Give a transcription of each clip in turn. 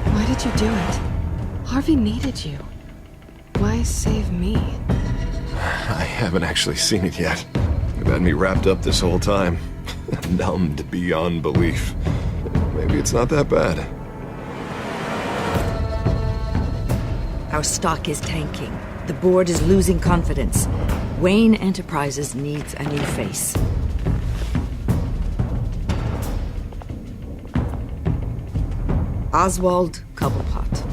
Why did you do it? Harvey needed you. Why save me? I haven't actually seen it yet. You've had me wrapped up this whole time. Numbed beyond belief. Maybe it's not that bad. Our stock is tanking. The board is losing confidence. Wayne Enterprises needs a new face. Oswald Cobblepot.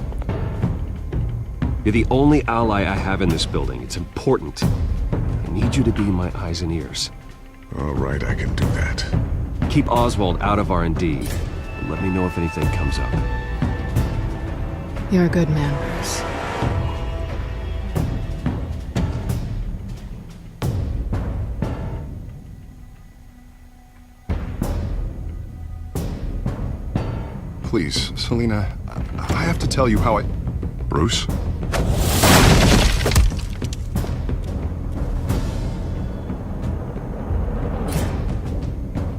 You're the only ally I have in this building. It's important. I need you to be my eyes and ears. All right, I can do that. Keep Oswald out of R&D, and let me know if anything comes up. You're a good man, Bruce. Please, Selina, I have to tell you how I... Bruce?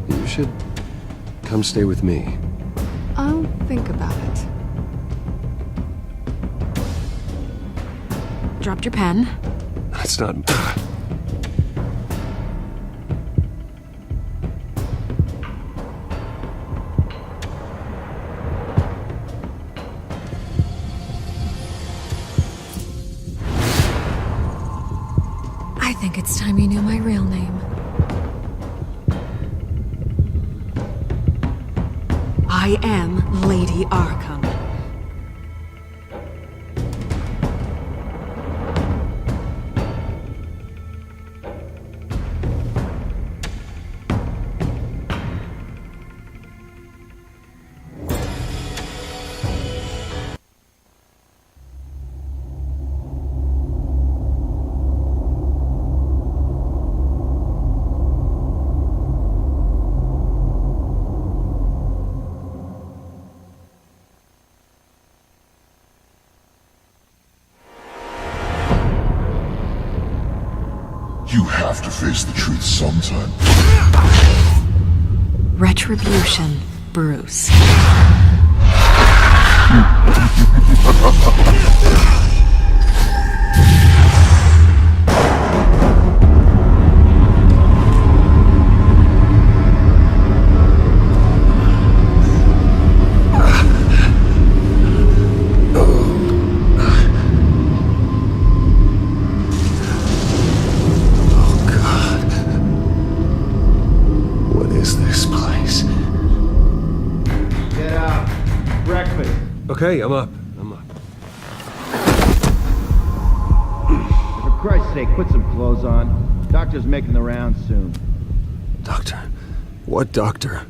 You should come stay with me. I'll think about it. Dropped your pen. That's not... I think it's time you knew my real name. I am Lady Arkham. You have to face the truth sometime. Retribution, Bruce. Okay, I'm up. For Christ's sake, put some clothes on. Doctor's making the rounds soon. Doctor? What doctor?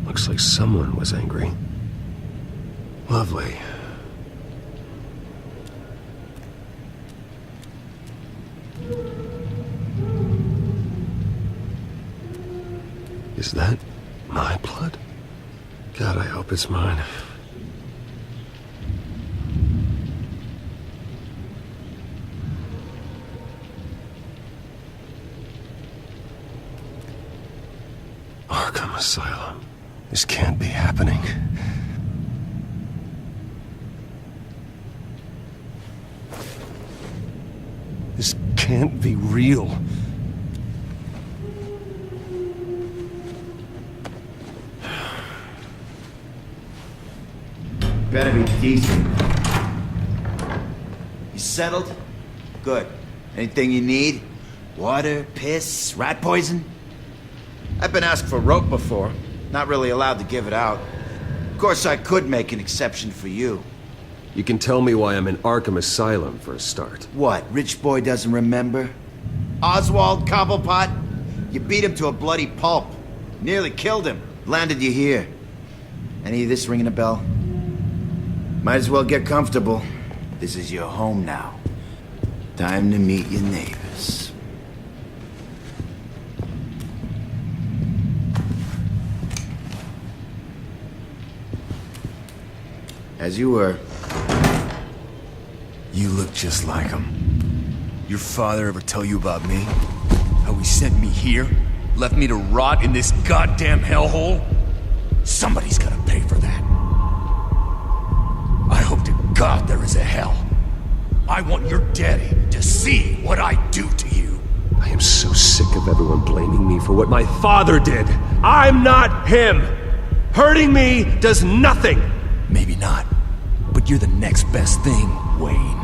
Looks like someone was angry. Lovely. Is that my blood? God, I hope it's mine. Arkham Asylum. This can't be happening. This can't be real. Better be decent. You settled? Good. Anything you need? Water, piss, rat poison? I've been asked for rope before. Not really allowed to give it out. Of course, I could make an exception for you. You can tell me why I'm in Arkham Asylum for a start. What, rich boy doesn't remember? Oswald Cobblepot? You beat him to a bloody pulp. Nearly killed him. Landed you here. Any of this ringing a bell? Might as well get comfortable. This is your home now. Time to meet your neighbors. As you were. You look just like him. Your father ever tell you about me? How he sent me here? Left me to rot in this goddamn hellhole? Somebody's gotta pay for that. I hope to God there is a hell. I want your daddy to see what I do to you. I am so sick of everyone blaming me for what my father did. I'm not him. Hurting me does nothing. Maybe not, but you're the next best thing, Wayne.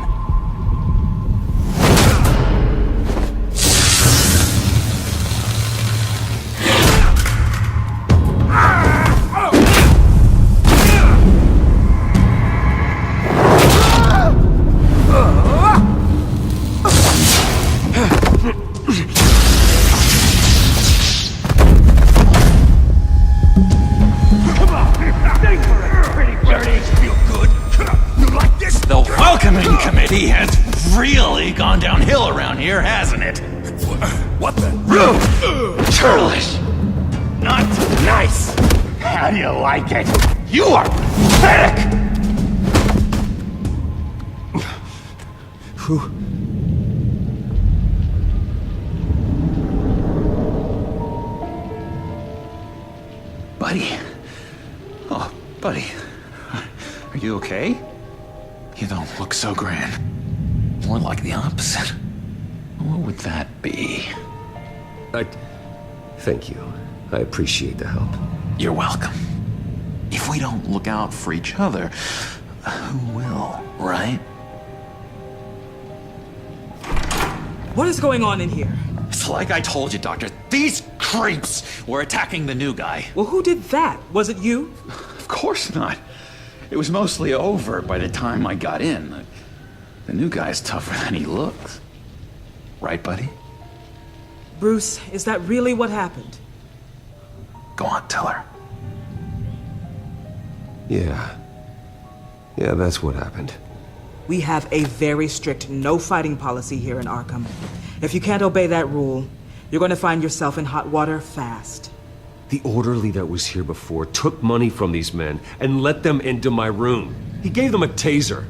Committee has really gone downhill around here, hasn't it? What the? Churlish. Not nice. How do you like it? You are pathetic! Who? Buddy. Oh, buddy. Are you okay? You don't look so grand. More like the opposite. What would that be? Thank you. I appreciate the help. You're welcome. If we don't look out for each other, who will, right? What is going on in here? It's like I told you, Doctor. These creeps were attacking the new guy. Well, who did that? Was it you? Of course not. It was mostly over by the time I got in. The new guy's tougher than he looks. Right, buddy? Bruce, is that really what happened? Go on, tell her. Yeah, that's what happened. We have a very strict no fighting policy here in Arkham. If you can't obey that rule, you're going to find yourself in hot water fast. The orderly that was here before took money from these men and let them into my room. He gave them a taser.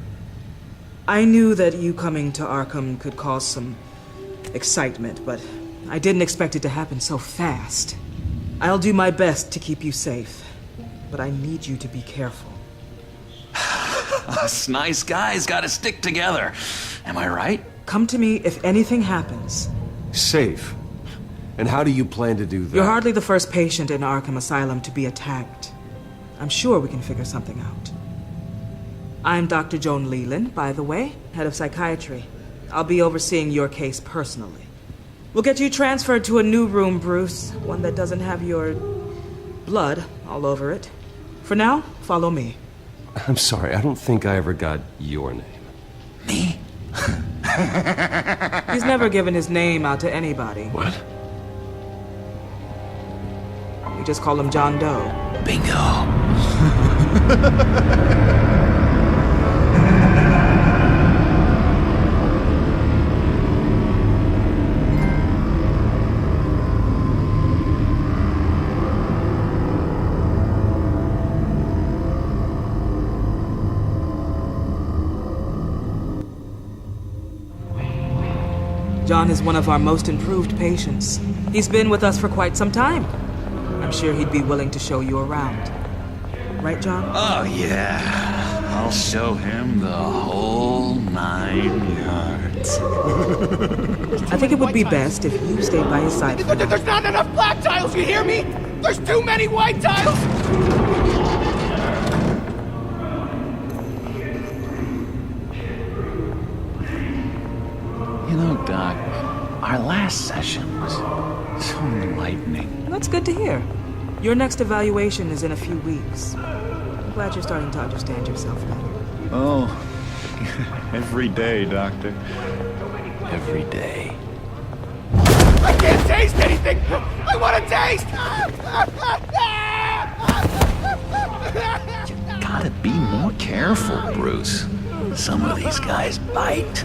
I knew that you coming to Arkham could cause some excitement, but I didn't expect it to happen so fast. I'll do my best to keep you safe, but I need you to be careful. Us nice guys gotta stick together. Am I right? Come to me if anything happens. Safe? And how do you plan to do that? You're hardly the first patient in Arkham Asylum to be attacked. I'm sure we can figure something out. I'm Dr. Joan Leland, by the way, head of psychiatry. I'll be overseeing your case personally. We'll get you transferred to a new room, Bruce. One that doesn't have your blood all over it. For now, follow me. I'm sorry, I don't think I ever got your name. Me? He's never given his name out to anybody. What? We just call him John Doe. Bingo. John is one of our most improved patients. He's been with us for quite some time. I'm sure he'd be willing to show you around. Right, John? Oh, yeah. I'll show him the whole 9 yards. I think it would be best if you stayed by his side. There's not enough black tiles, you hear me? There's too many white tiles! You know, Doc, our last session was so enlightening. That's good to hear. Your next evaluation is in a few weeks. I'm glad you're starting to understand yourself better. Oh, every day, Doctor. Every day. I can't taste anything! I want to taste! Gotta be more careful, Bruce. Some of these guys bite.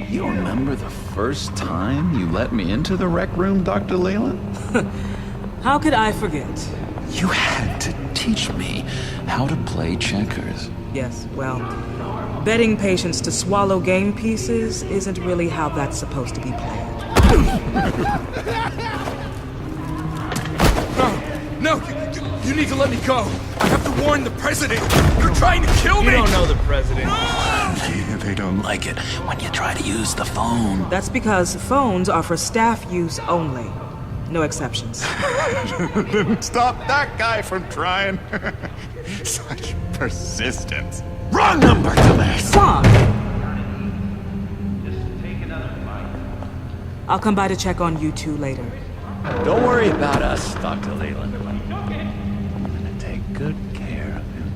You remember the first time you let me into the rec room, Dr. Leyland? How could I forget? You had to teach me how to play checkers. Yes, well, betting patients to swallow game pieces isn't really how that's supposed to be played. No, you need to let me go. I have to warn the president. You're trying to kill me. You don't know the president. They don't like it when you try to use the phone. That's because phones are for staff use only. No exceptions. Stop that guy from trying. Such persistence. Wrong number, dumbass. Come I'll come by to check on you two later. Don't worry about us, Dr. Leland. I'm gonna take good care of him.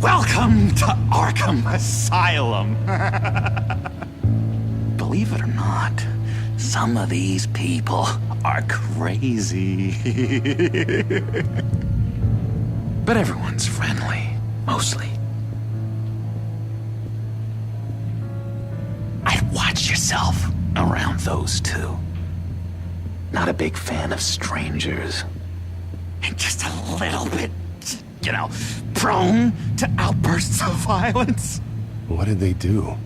Welcome to Arkham Asylum. Believe it or not, some of these people are crazy. But everyone's friendly, mostly. I'd watch yourself around those two. Not a big fan of strangers. And just a little bit, you know, prone to outbursts of violence. What did they do?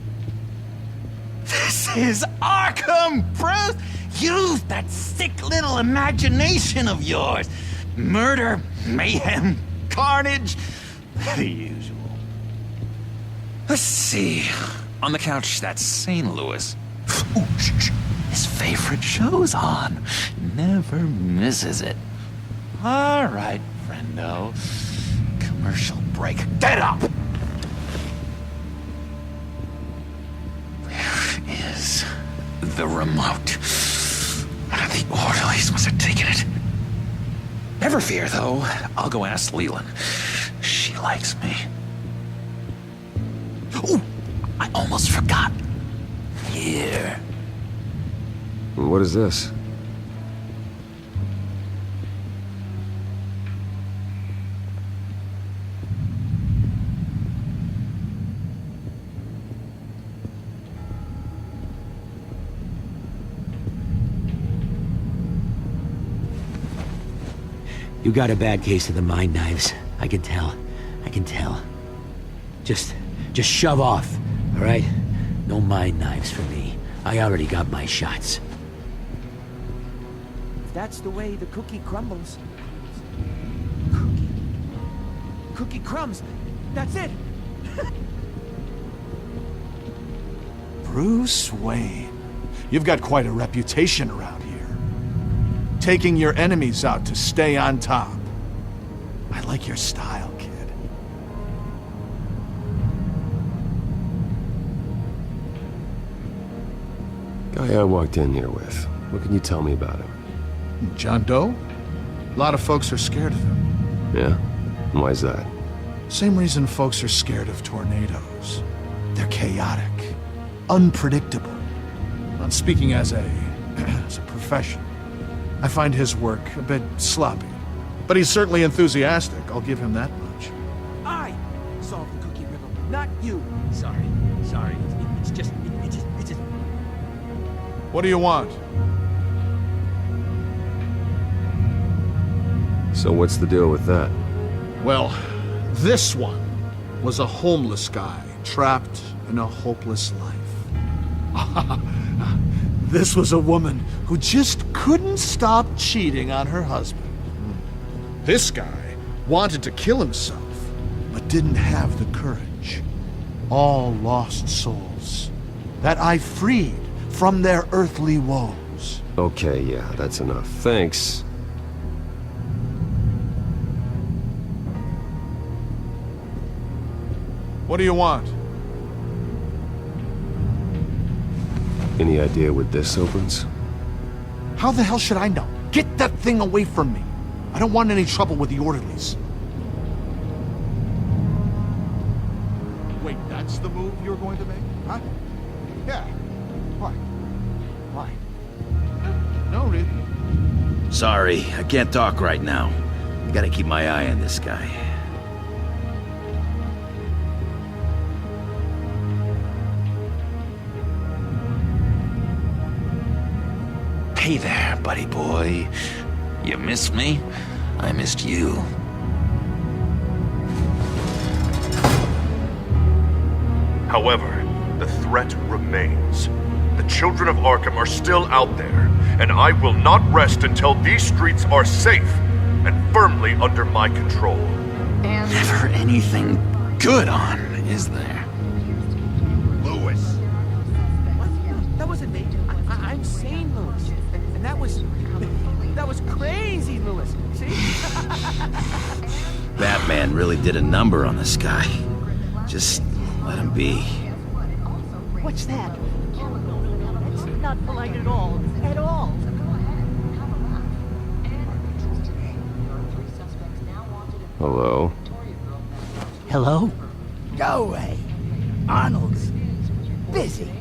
This is Arkham, Bruce! Use that sick little imagination of yours. Murder, mayhem, carnage, the usual. Let's see. On the couch, that's St. Louis. Ooh, shh. His favorite show's on. Never misses it. All right, friendo. Commercial break. Get up! Where is the remote? One of the orderlies must have taken it. Never fear, though. I'll go ask Leland. She likes me. Ooh, I almost forgot. Here. What is this? You got a bad case of the mind knives. I can tell. I can tell. Just shove off, all right? No mind knives for me. I already got my shots. If that's the way the cookie crumbles. Cookie crumbs. That's it. Bruce Wayne. You've got quite a reputation around here. Taking your enemies out to stay on top. I like your style, kid. Guy I walked in here with. What can you tell me about him? John Doe? A lot of folks are scared of him. Yeah? And why's that? Same reason folks are scared of tornadoes. They're chaotic, unpredictable. I'm speaking as a professional. I find his work a bit sloppy. But he's certainly enthusiastic, I'll give him that much. I solved the cookie riddle, not you. Sorry. It's just... What do you want? So what's the deal with that? Well, this one was a homeless guy trapped in a hopeless life. This was a woman who just couldn't stop cheating on her husband. This guy wanted to kill himself, but didn't have the courage. All lost souls that I freed from their earthly woes. Okay, yeah, that's enough. Thanks. What do you want? Any idea what this opens? How the hell should I know? Get that thing away from me. I don't want any trouble with the orderlies. Wait, that's the move you're going to make? Huh? Yeah. Why? Why? No, really. Sorry, I can't talk right now. Gotta keep my eye on this guy. Hey there, buddy boy. You missed me? I missed you. However, the threat remains. The children of Arkham are still out there, and I will not rest until these streets are safe and firmly under my control. Never anything good on, is there? Lewis! What? That wasn't me. I'm sane, Lewis. And that was crazy, Lewis. See? Batman really did a number on this guy. Just let him be. What's that? That's not polite at all. At all. Hello? Hello? Go away. Arnold's busy.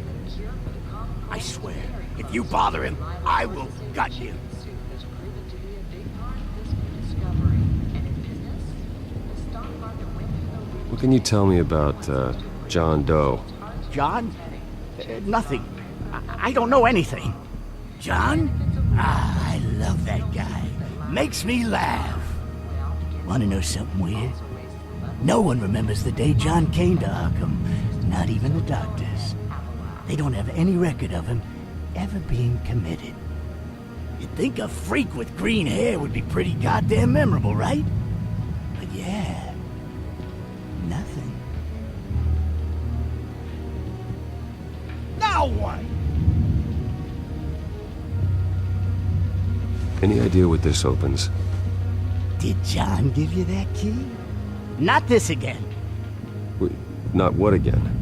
I swear, if you bother him, I will gut you. What can you tell me about, John Doe? John? Nothing. I don't know anything. John? Ah, I love that guy. Makes me laugh. Want to know something weird? No one remembers the day John came to Arkham. Not even the doctors. They don't have any record of him ever being committed. You'd think a freak with green hair would be pretty goddamn memorable, right? But yeah, nothing. Now what? Any idea what this opens? Did John give you that key? Not this again. Wait, not what again?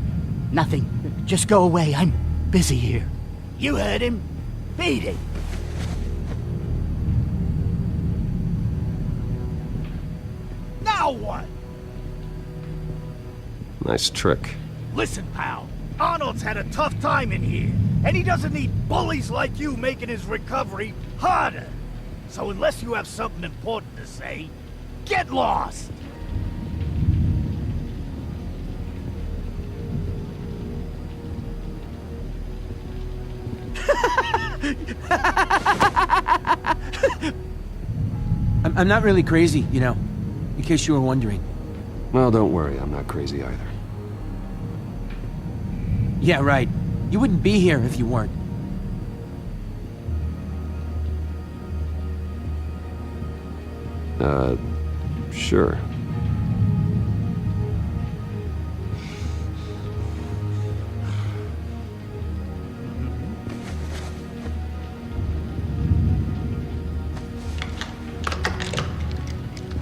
Nothing. Just go away. I'm busy here. You heard him. Beat it. Now what? Nice trick. Listen, pal. Arnold's had a tough time in here, and he doesn't need bullies like you making his recovery harder. So unless you have something important to say, get lost! I'm not really crazy, you know, in case you were wondering. Well, don't worry, I'm not crazy either. Yeah, right. You wouldn't be here if you weren't. Sure.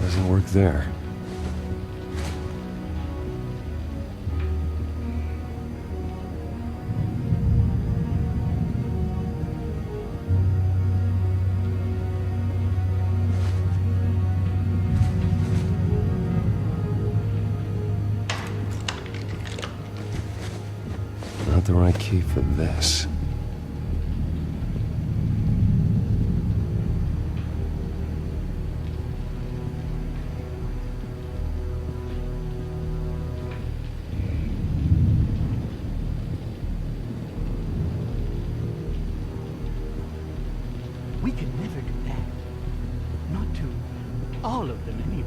Doesn't work there. Not the right key for this. We could never do that. Not to all of them, anyway.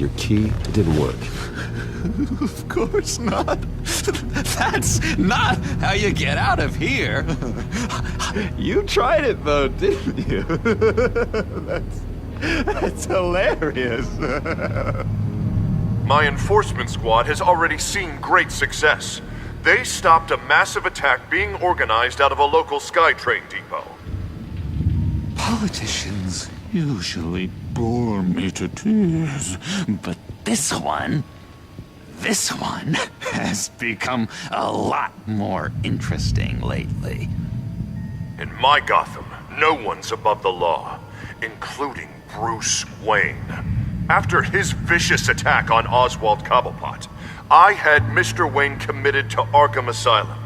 your key, it didn't work. Of course not. That's not how you get out of here. You tried it though, didn't you? That's hilarious. My enforcement squad has already seen great success. They stopped a massive attack being organized out of a local SkyTrain depot. Politicians usually bore me to tears, but this one has become a lot more interesting lately. In my Gotham, no one's above the law, including Bruce Wayne. After his vicious attack on Oswald Cobblepot, I had Mr. Wayne committed to Arkham Asylum,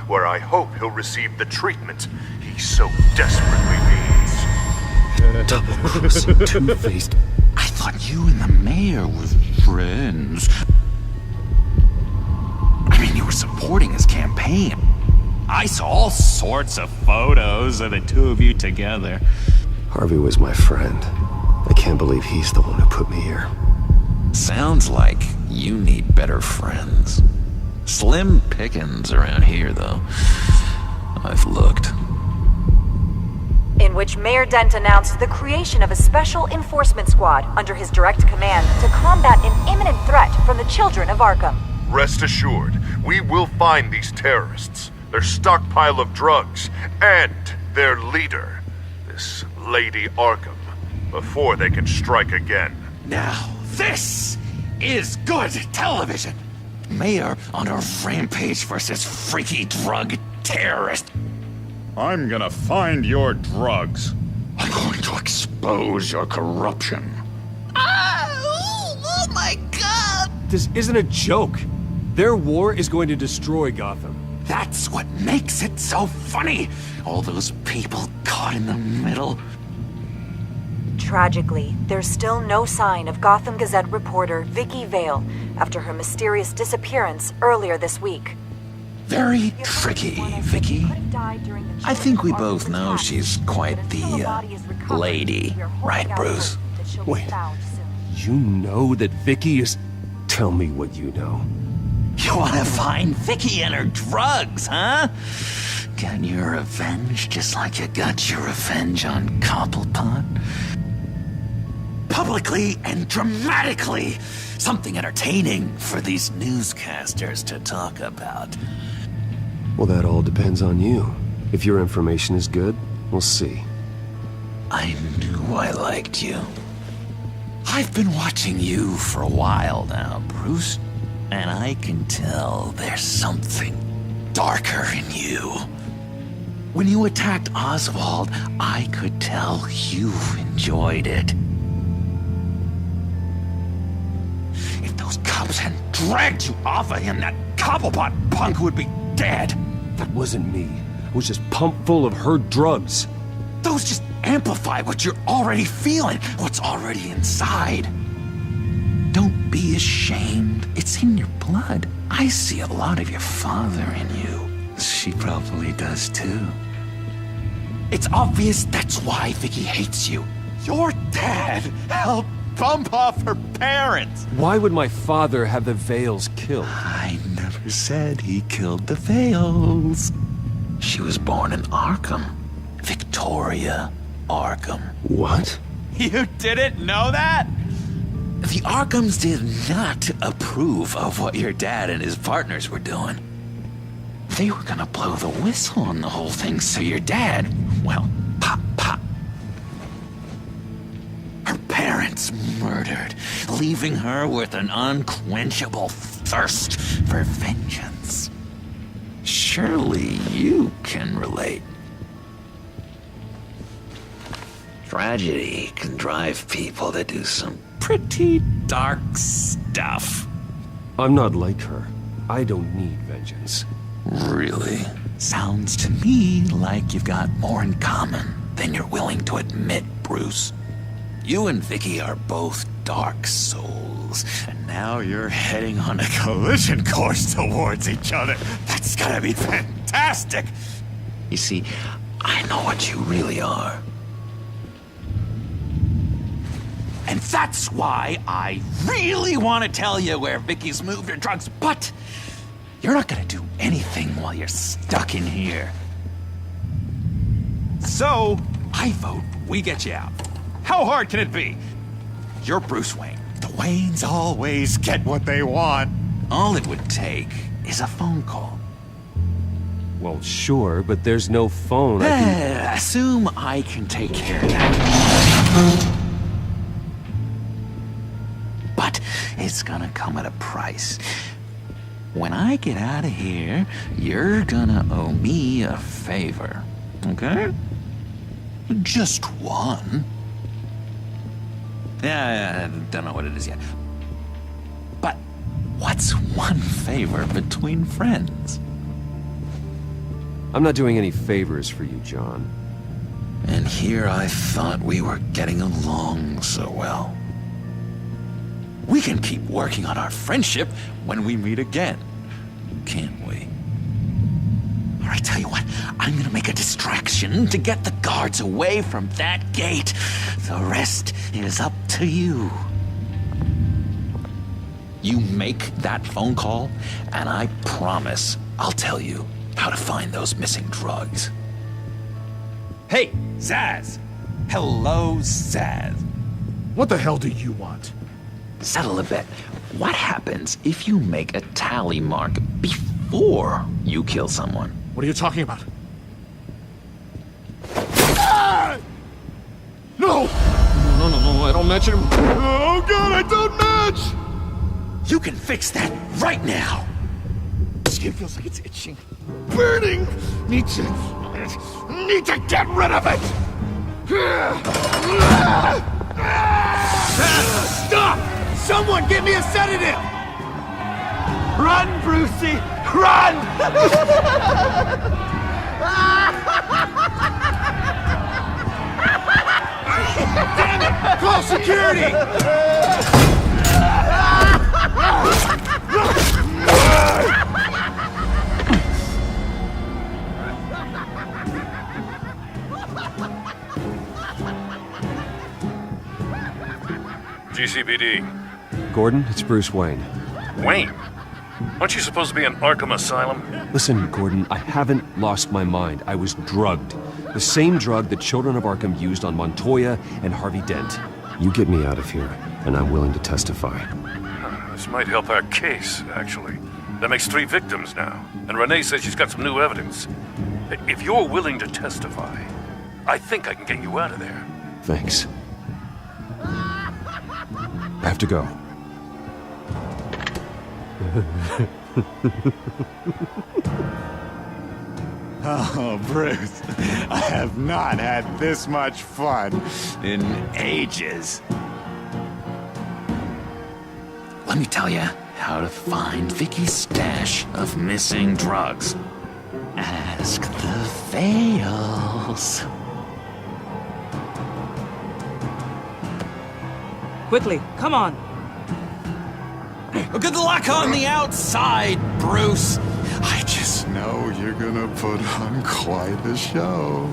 where I hope he'll receive the treatment he so desperately needs. Double-crossing, two-faced. I thought you and the mayor were friends. I mean, you were supporting his campaign. I saw all sorts of photos of the two of you together. Harvey was my friend. I can't believe he's the one who put me here. Sounds like you need better friends. Slim pickings around here, though. I've looked. In which Mayor Dent announced the creation of a special enforcement squad under his direct command to combat an imminent threat from the children of Arkham. Rest assured, we will find these terrorists, their stockpile of drugs, and their leader, this Lady Arkham, before they can strike again. Now, this is good television. Mayor on a rampage versus freaky drug terrorist. I'm gonna find your drugs. I'm going to expose your corruption. Oh my God! This isn't a joke. Their war is going to destroy Gotham. That's what makes it so funny. All those people caught in the middle. Tragically, there's still no sign of Gotham Gazette reporter Vicky Vale after her mysterious disappearance earlier this week. Very tricky, Vicky. I think we both know she's quite the lady, right, Bruce? Wait, you know that Vicky is... Tell me what you know. You want to find Vicky and her drugs, huh? Get your revenge just like you got your revenge on Cobblepot? Publicly and dramatically. Something entertaining for these newscasters to talk about. Well, that all depends on you. If your information is good, we'll see. I knew I liked you. I've been watching you for a while now, Bruce. And I can tell there's something darker in you. When you attacked Oswald, I could tell you enjoyed it. If those cops hadn't dragged you off of him, that Cobblepot punk would be dead. That wasn't me. I was just pumped full of her drugs. Those just amplify what you're already feeling, what's already inside. Don't be ashamed. It's in your blood. I see a lot of your father in you. She probably does too. It's obvious that's why Vicky hates you. Your dad helped bump off her parents. Why would my father have the Vales killed? I never said he killed the Vales. She was born in Arkham. Victoria Arkham. What? You didn't know that? The Arkhams did not approve of what your dad and his partners were doing. They were gonna blow the whistle on the whole thing, so your dad, well, pop. Her parents murdered, leaving her with an unquenchable thirst for vengeance. Surely you can relate. Tragedy can drive people to do some pretty dark stuff. I'm not like her. I don't need vengeance. Really? Sounds to me like you've got more in common than you're willing to admit, Bruce. You and Vicky are both dark souls, and now you're heading on a collision course towards each other. That's gotta be fantastic! You see, I know what you really are. And that's why I really want to tell you where Vicky's moved her drugs, but you're not gonna do anything while you're stuck in here. So, I vote we get you out. How hard can it be? You're Bruce Wayne. The Waynes always get what they want. All it would take is a phone call. Well, sure, but there's no phone. I can... Assume I can take care of that. But it's gonna come at a price. When I get out of here, you're gonna owe me a favor. Okay? Just one. Yeah, I don't know what it is yet. But what's one favor between friends? I'm not doing any favors for you, John. And here I thought we were getting along so well. We can keep working on our friendship when we meet again, can't we? All right, tell you what, I'm gonna make a distraction to get the guards away from that gate. The rest is up to you. You make that phone call, and I promise I'll tell you how to find those missing drugs. Hey, Zaz! Hello, Zaz. What the hell do you want? Settle a bit. What happens if you make a tally mark before you kill someone? What are you talking about? No! No, I don't match him. Oh god, I don't match! You can fix that right now! Skin feels like it's itching. Burning! Need to get rid of it! Stop! Someone give me a sedative! Run, Brucey! Run! Damn it! Call security! GCPD. Gordon, it's Bruce Wayne. Wayne? Aren't you supposed to be in Arkham Asylum? Listen, Gordon, I haven't lost my mind. I was drugged. The same drug the children of Arkham used on Montoya and Harvey Dent. You get me out of here, and I'm willing to testify. This might help our case, actually. That makes 3 victims now, and Renee says she's got some new evidence. If you're willing to testify, I think I can get you out of there. Thanks. I have to go. Oh, Bruce, I have not had this much fun in ages. Let me tell you how to find Vicky's stash of missing drugs. Ask the Vales. Quickly, come on. Good luck on the outside, Bruce. I just know you're gonna put on quite a show.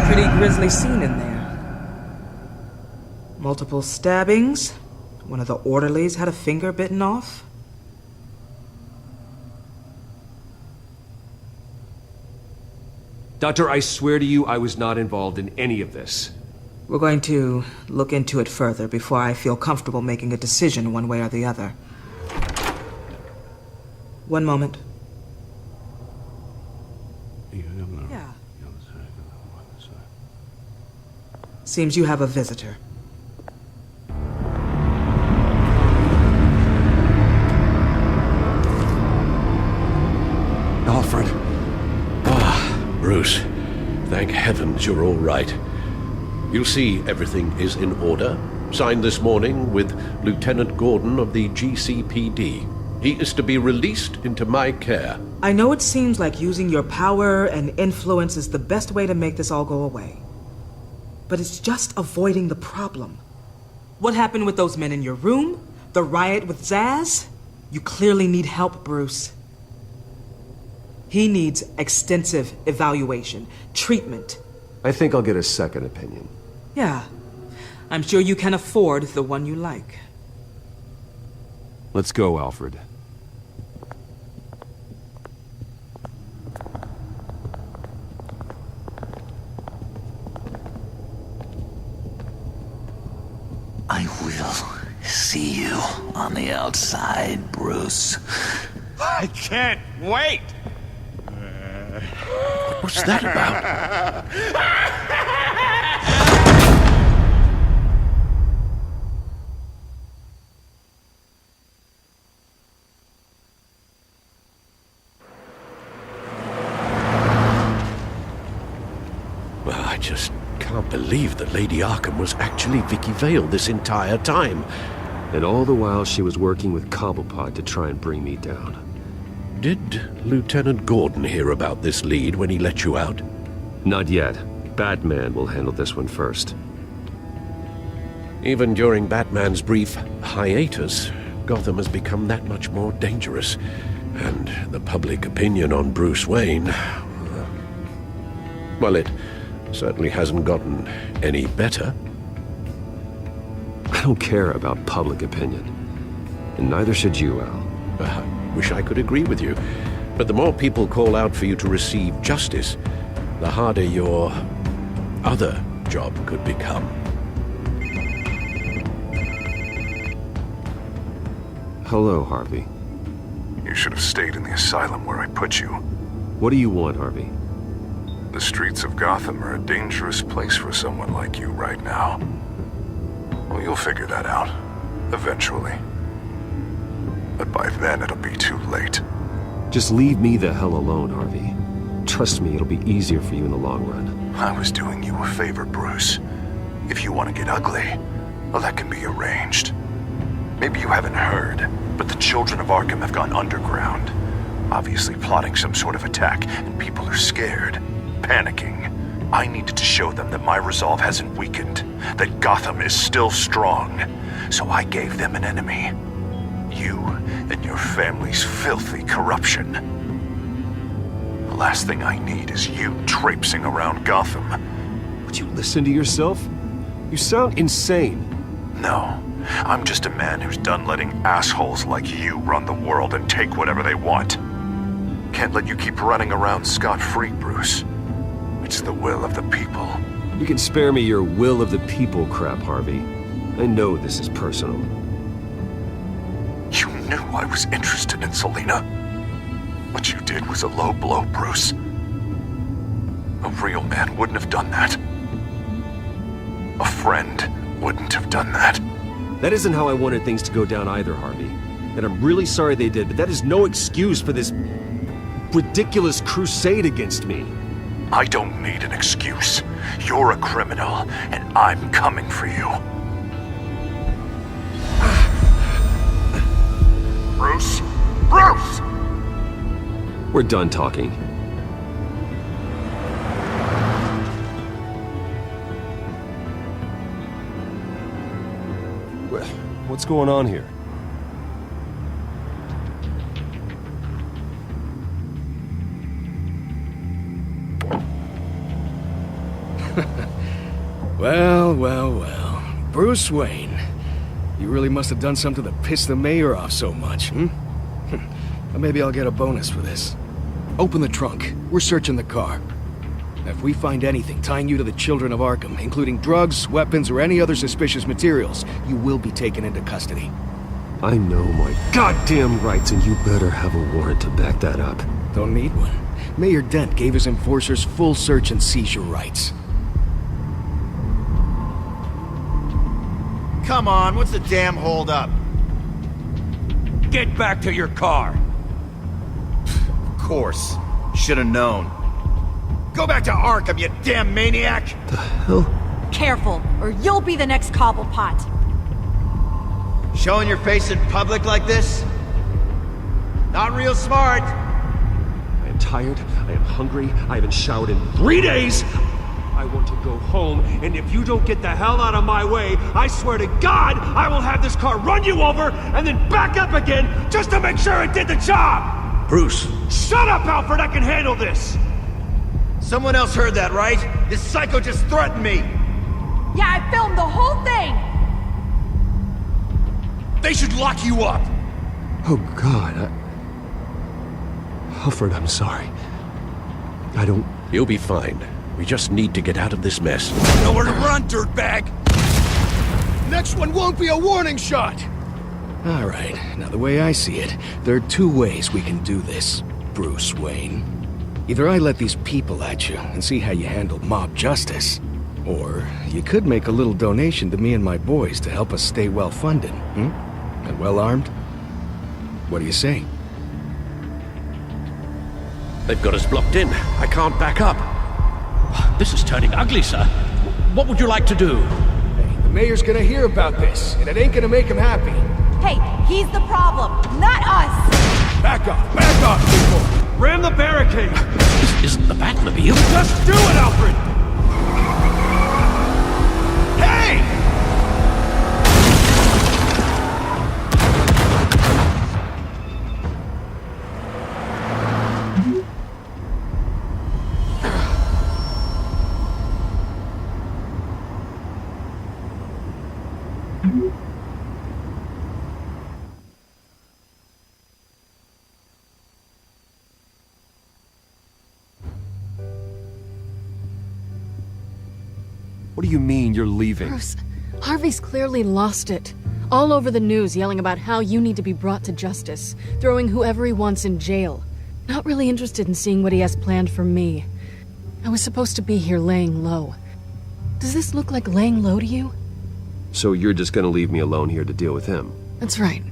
Pretty grisly scene in there. Multiple stabbings. One of the orderlies had a finger bitten off. Doctor, I swear to you I was not involved in any of this. We're going to look into it further before I feel comfortable making a decision one way or the other. One moment. Yeah. Seems you have a visitor. Alfred. Ah, Bruce. Thank heavens you're all right. You'll see everything is in order. Signed this morning with Lieutenant Gordon of the GCPD. He is to be released into my care. I know it seems like using your power and influence is the best way to make this all go away. But it's just avoiding the problem. What happened with those men in your room? The riot with Zaz? You clearly need help, Bruce. He needs extensive evaluation, treatment. I think I'll get a second opinion. Yeah, I'm sure you can afford the one you like. Let's go, Alfred. I will see you on the outside, Bruce. I can't wait! What's that about? Well, I just can't believe that Lady Arkham was actually Vicky Vale this entire time. And all the while she was working with Cobblepot to try and bring me down. Did Lieutenant Gordon hear about this lead when he let you out? Not yet. Batman will handle this one first. Even during Batman's brief hiatus, Gotham has become that much more dangerous. And the public opinion on Bruce Wayne... well, it certainly hasn't gotten any better. I don't care about public opinion. And neither should you, Al. I wish I could agree with you. But the more people call out for you to receive justice, the harder your other job could become. Hello, Harvey. You should have stayed in the asylum where I put you. What do you want, Harvey? The streets of Gotham are a dangerous place for someone like you right now. Well, you'll figure that out. Eventually. But by then, it'll be too late. Just leave me the hell alone, Harvey. Trust me, it'll be easier for you in the long run. I was doing you a favor, Bruce. If you want to get ugly, well, that can be arranged. Maybe you haven't heard, but the children of Arkham have gone underground. Obviously plotting some sort of attack, and people are scared, panicking. I needed to show them that my resolve hasn't weakened, that Gotham is still strong. So I gave them an enemy. You and your family's filthy corruption. The last thing I need is you traipsing around Gotham. Would you listen to yourself? You sound insane. No, I'm just a man who's done letting assholes like you run the world and take whatever they want. Can't let you keep running around scot-free, Bruce. It's the will of the people. You can spare me your will of the people crap, Harvey. I know this is personal. You knew I was interested in Selina. What you did was a low blow, Bruce. A real man wouldn't have done that. A friend wouldn't have done that. That isn't how I wanted things to go down either, Harvey. And I'm really sorry they did, but that is no excuse for this ridiculous crusade against me. I don't need an excuse. You're a criminal, and I'm coming for you. Bruce? Bruce! We're done talking. What's going on here? Well. Bruce Wayne. You really must have done something to piss the mayor off so much, hmm? Maybe I'll get a bonus for this. Open the trunk. We're searching the car. If we find anything tying you to the children of Arkham, including drugs, weapons, or any other suspicious materials, you will be taken into custody. I know my goddamn rights, and you better have a warrant to back that up. Don't need one. Mayor Dent gave his enforcers full search and seizure rights. Come on, what's the damn holdup? Get back to your car. Of course. Should've known. Go back to Arkham, you damn maniac! The hell? Careful, or you'll be the next Cobblepot. Showing your face in public like this? Not real smart. I am tired, I am hungry, I haven't showered in 3 days! I want to go home, and if you don't get the hell out of my way, I swear to God, I will have this car run you over, and then back up again, just to make sure it did the job! Bruce! Shut up, Alfred, I can handle this! Someone else heard that, right? This psycho just threatened me. Yeah, I filmed the whole thing! They should lock you up! Oh, God, Alfred, I'm sorry. I don't... You'll be fine. We just need to get out of this mess. Nowhere to run, dirtbag! Next one won't be a warning shot! All right, now the way I see it, there are two ways we can do this, Bruce Wayne. Either I let these people at you and see how you handle mob justice, or you could make a little donation to me and my boys to help us stay well-funded, and well-armed. What do you say? They've got us blocked in. I can't back up. This is turning ugly, sir. What would you like to do? Hey, the mayor's gonna hear about this, and it ain't gonna make him happy. Hey, he's the problem, not us! Back off, people! Ram the barricade! This isn't the Batmobile. Just do it, Alfred! Hey! What do you mean you're leaving? Bruce, Harvey's clearly lost it. All over the news yelling about how you need to be brought to justice, throwing whoever he wants in jail. Not really interested in seeing what he has planned for me. I was supposed to be here laying low. Does this look like laying low to you? So you're just gonna leave me alone here to deal with him? That's right.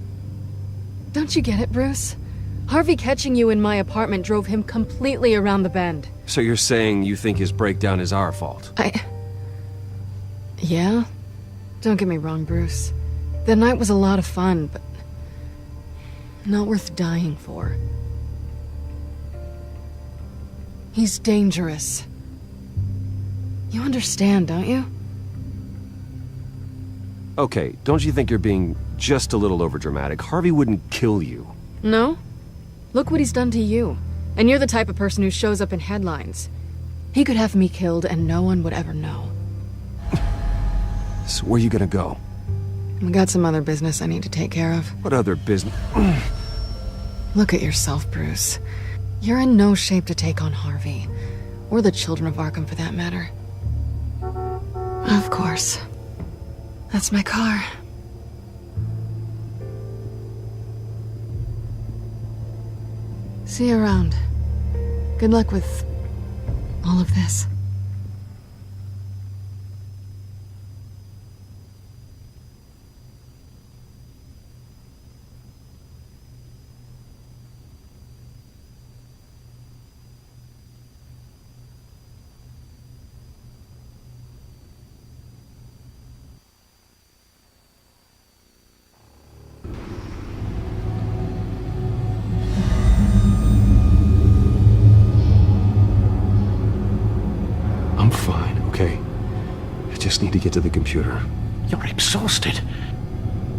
Don't you get it, Bruce? Harvey catching you in my apartment drove him completely around the bend. So you're saying you think his breakdown is our fault? Yeah? Don't get me wrong, Bruce. The night was a lot of fun, but not worth dying for. He's dangerous. You understand, don't you? Okay, don't you think you're being just a little overdramatic? Harvey wouldn't kill you. No? Look what he's done to you. And you're the type of person who shows up in headlines. He could have me killed and no one would ever know. So where you gonna go? I got some other business I need to take care of. What other business? Look at yourself, Bruce. You're in no shape to take on Harvey. Or the children of Arkham, for that matter. Of course. That's my car. See you around. Good luck with all of this. I'm fine, okay? I just need to get to the computer. You're exhausted.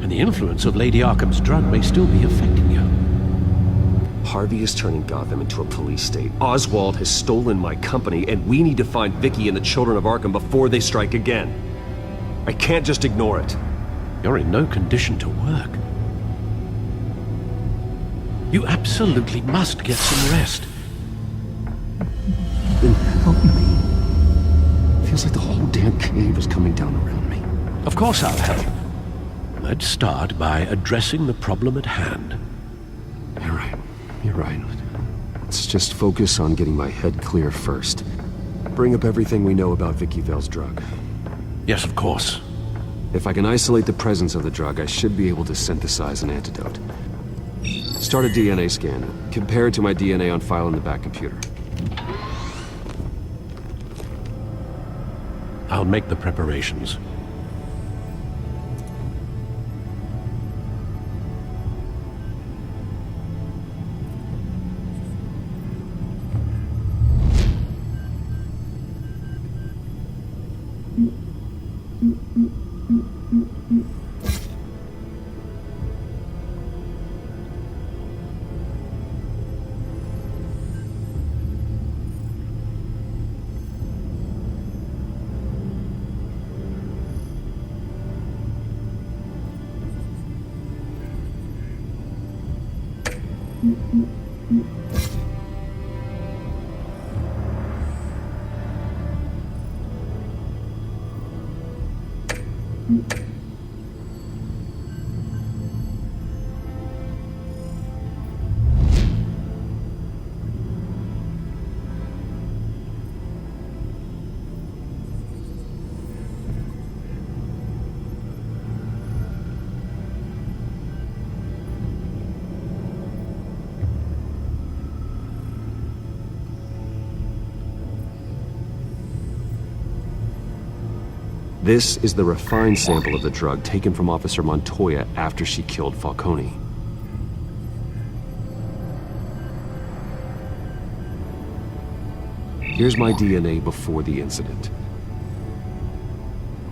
And the influence of Lady Arkham's drug may still be affecting you. Harvey is turning Gotham into a police state. Oswald has stolen my company, and we need to find Vicky and the children of Arkham before they strike again. I can't just ignore it. You're in no condition to work. You absolutely must get some rest. Then help me. Feels like the whole damn cave is coming down around me. Of course I'll help. Let's start by addressing the problem at hand. You're right. Let's just focus on getting my head clear first. Bring up everything we know about Vicky Vale's drug. Yes, of course. If I can isolate the presence of the drug, I should be able to synthesize an antidote. Start a DNA scan. Compare it to my DNA on file in the back computer. I'll make the preparations. This is the refined sample of the drug taken from Officer Montoya after she killed Falcone. Here's my DNA before the incident.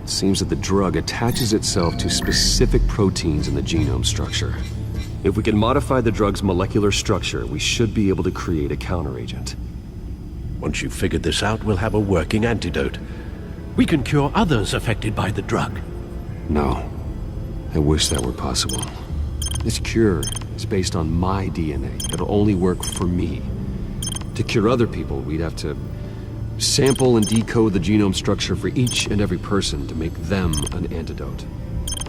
It seems that the drug attaches itself to specific proteins in the genome structure. If we can modify the drug's molecular structure, we should be able to create a counteragent. Once you've figured this out, we'll have a working antidote. We can cure others affected by the drug. No. I wish that were possible. This cure is based on my DNA. It'll only work for me. To cure other people, we'd have to sample and decode the genome structure for each and every person to make them an antidote.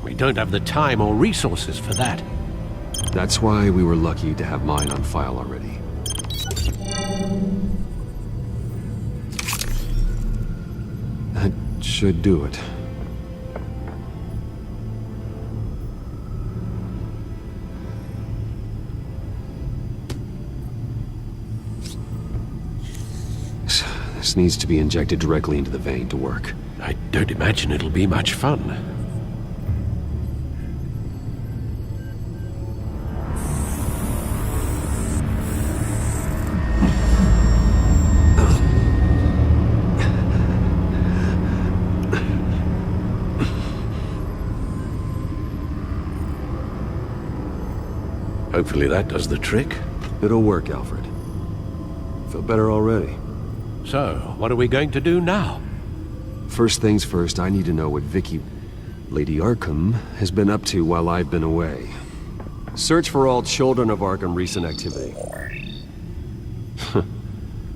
We don't have the time or resources for that. That's why we were lucky to have mine on file already. That should do it. This needs to be injected directly into the vein to work. I don't imagine it'll be much fun. Hopefully that does the trick. It'll work, Alfred. Feel better already. So, what are we going to do now? First things first, I need to know what Lady Arkham, has been up to while I've been away. Search for all children of Arkham recent activity.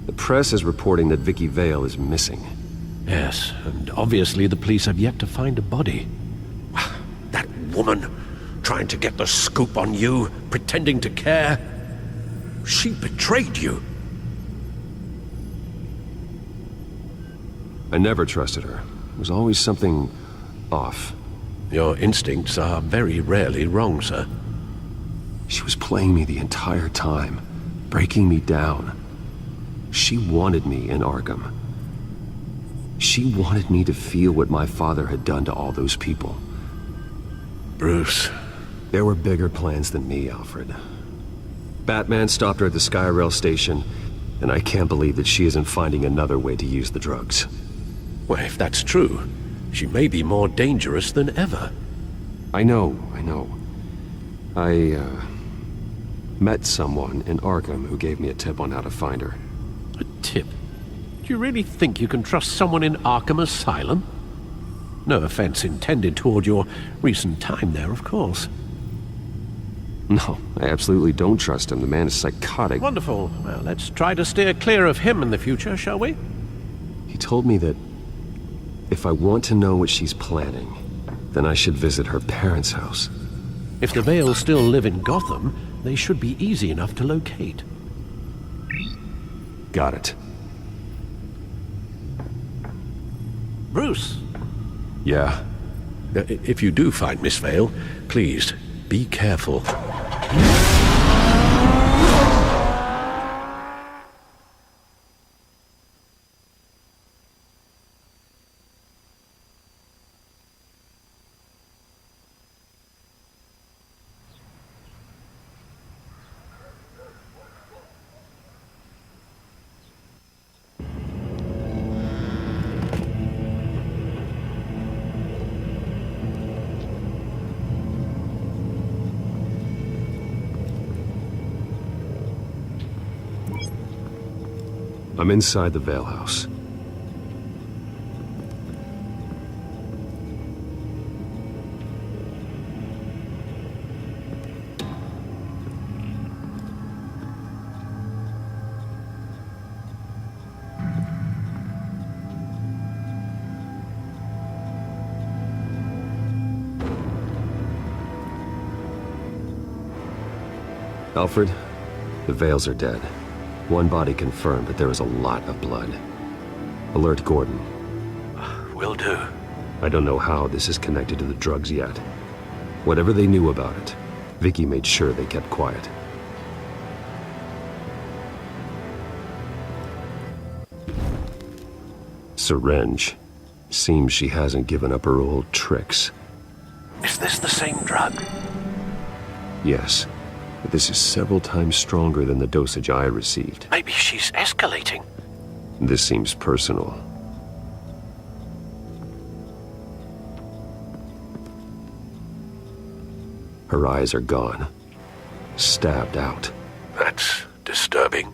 The press is reporting that Vicky Vale is missing. Yes, and obviously the police have yet to find a body. That woman, trying to get the scoop on you, pretending to care. She betrayed you. I never trusted her. There was always something off. Your instincts are very rarely wrong, sir. She was playing me the entire time, breaking me down. She wanted me in Arkham. She wanted me to feel what my father had done to all those people. Bruce. There were bigger plans than me, Alfred. Batman stopped her at the Skyrail station, and I can't believe that she isn't finding another way to use the drugs. Well, if that's true, she may be more dangerous than ever. I know. I met someone in Arkham who gave me a tip on how to find her. A tip? Do you really think you can trust someone in Arkham Asylum? No offense intended toward your recent time there, of course. No, I absolutely don't trust him. The man is psychotic. Wonderful. Well, let's try to steer clear of him in the future, shall we? He told me that if I want to know what she's planning, then I should visit her parents' house. If the Vales still live in Gotham, they should be easy enough to locate. Got it. Bruce! Yeah? If you do find Miss Vale, please, be careful. I'm inside the Vale house. Alfred, the Vales are dead. One body confirmed, but there is a lot of blood. Alert Gordon. Will do. I don't know how this is connected to the drugs yet. Whatever they knew about it, Vicky made sure they kept quiet. Syringe. Seems she hasn't given up her old tricks. Is this the same drug? Yes, but this is several times stronger than the dosage I received. Maybe she's escalating. This seems personal. Her eyes are gone. Stabbed out. That's disturbing.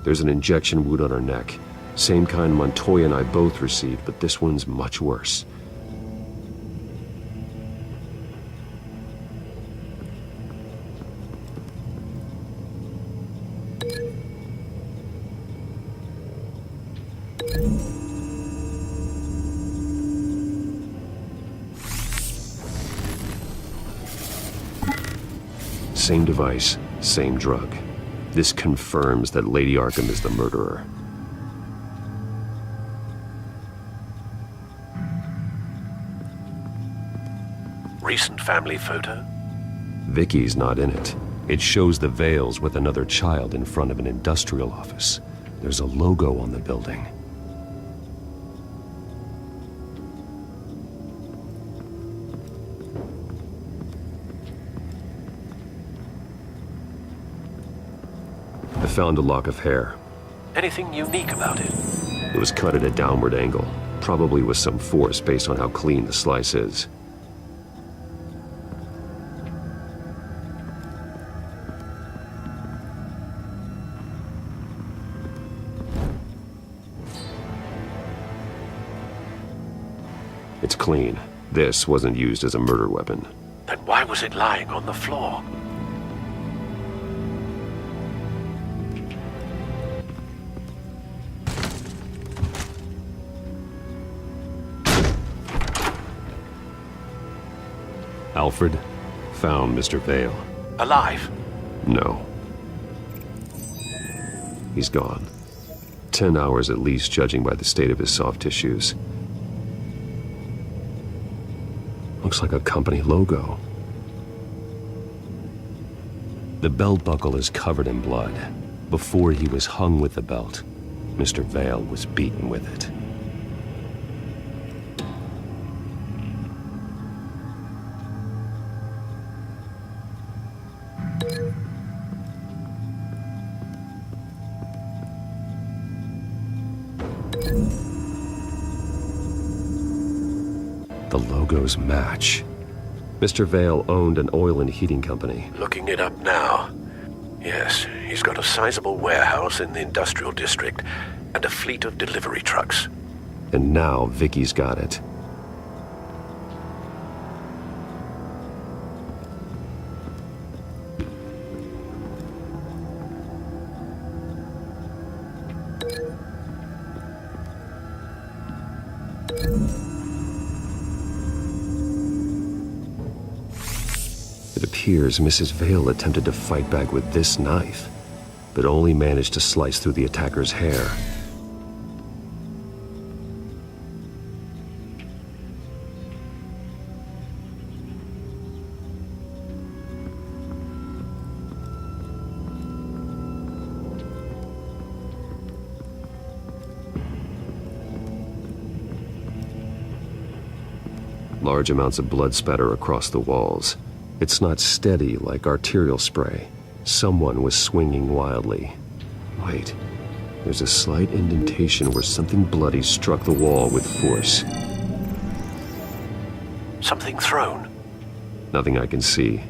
There's an injection wound on her neck. Same kind Montoya and I both received, but this one's much worse. Same device, same drug. This confirms that Lady Arkham is the murderer. Recent family photo? Vicky's not in it. It shows the Vales with another child in front of an industrial office. There's a logo on the building. I found a lock of hair. Anything unique about it? It was cut at a downward angle, probably with some force based on how clean the slice is. It's clean. This wasn't used as a murder weapon. Then why was it lying on the floor? Alfred found Mr. Vale. Alive? No. He's gone. 10 hours at least, judging by the state of his soft tissues. Looks like a company logo. The belt buckle is covered in blood. Before he was hung with the belt, Mr. Vale was beaten with it. The logos match. Mr. Vale owned an oil and heating company. Looking it up now. Yes, he's got a sizable warehouse in the industrial district and a fleet of delivery trucks. And now Vicky's got it. It appears Mrs. Vale attempted to fight back with this knife, but only managed to slice through the attacker's hair. Large amounts of blood spatter across the walls. It's not steady like arterial spray. Someone was swinging wildly. Wait, there's a slight indentation where something bloody struck the wall with force. Something thrown? Nothing I can see.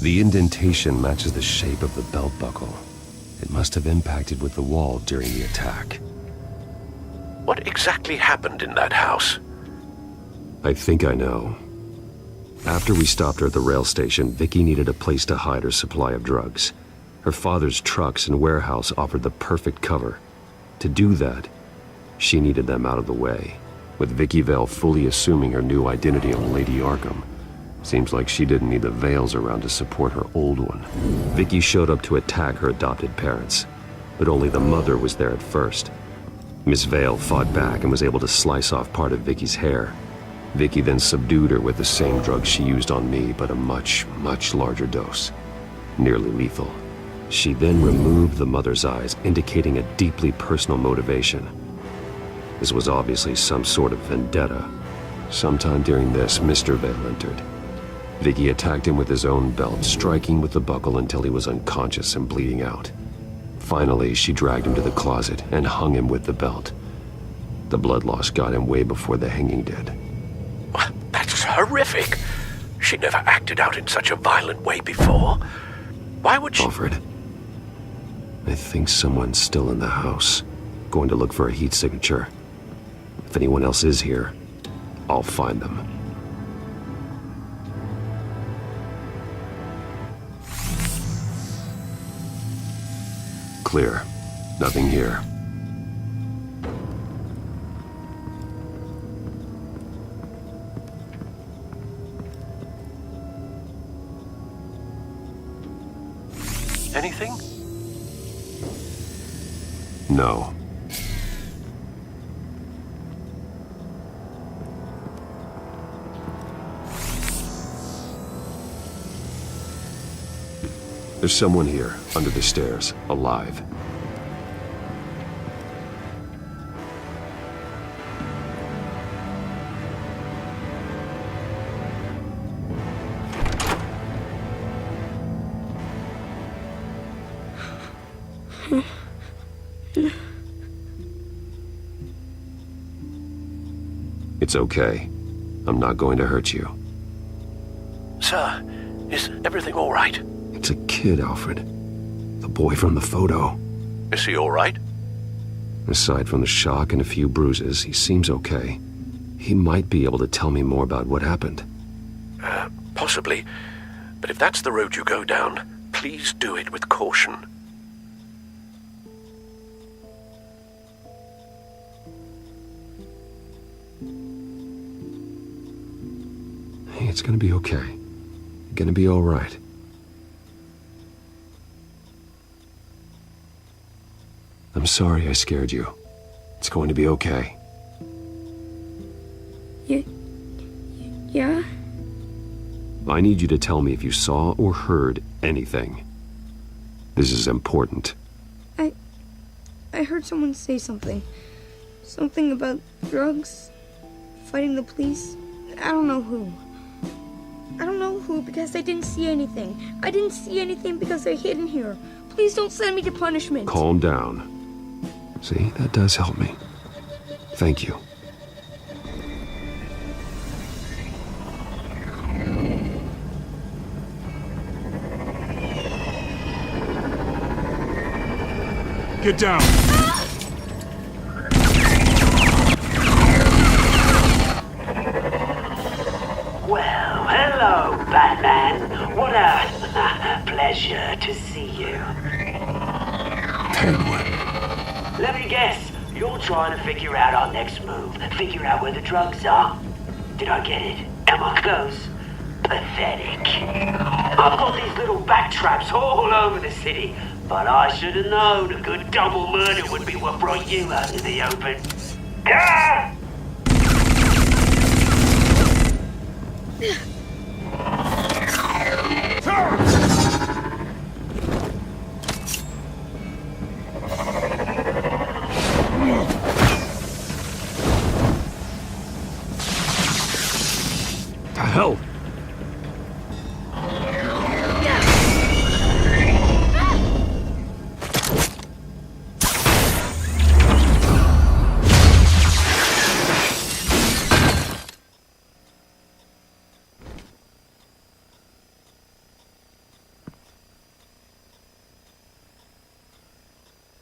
The indentation matches the shape of the belt buckle. It must have impacted with the wall during the attack. What exactly happened in that house? I think I know. After we stopped her at the rail station, Vicky needed a place to hide her supply of drugs. Her father's trucks and warehouse offered the perfect cover. To do that, she needed them out of the way. With Vicky Vale fully assuming her new identity on Lady Arkham, seems like she didn't need the Vales around to support her old one. Vicky showed up to attack her adopted parents, but only the mother was there at first. Miss Vale fought back and was able to slice off part of Vicky's hair. Vicky then subdued her with the same drug she used on me, but a much, much larger dose. Nearly lethal. She then removed the mother's eyes, indicating a deeply personal motivation. This was obviously some sort of vendetta. Sometime during this, Mr. Vale entered. Vicky attacked him with his own belt, striking with the buckle until he was unconscious and bleeding out. Finally, she dragged him to the closet and hung him with the belt. The blood loss got him way before the hanging did. That's horrific. She never acted out in such a violent way before. Why would she... Alfred, I think someone's still in the house. Going to look for a heat signature. If anyone else is here, I'll find them. Clear. Nothing here. Anything? No. There's someone here, under the stairs, alive. It's okay. I'm not going to hurt you. Sir, is everything all right? It's a kid, Alfred. The boy from the photo. Is he all right? Aside from the shock and a few bruises, he seems okay. He might be able to tell me more about what happened. Possibly. But if that's the road you go down, please do it with caution. Hey, it's gonna be okay. You're gonna be all right. I'm sorry I scared you. It's going to be okay. Yeah? I need you to tell me if you saw or heard anything. This is important. I heard someone say something. Something about drugs, fighting the police. I don't know who. I don't know who because I didn't see anything. I didn't see anything because they're hidden here. Please don't send me to punishment. Calm down. See, that does help me. Thank you. Get down! Well, hello, Batman. What a pleasure to see you. Let me guess, you're trying to figure out our next move. Figure out where the drugs are. Did I get it? Am I close? Pathetic. I've got these little bat traps all over the city, but I should have known a good double murder would be what brought you out in the open. Ah! The hell?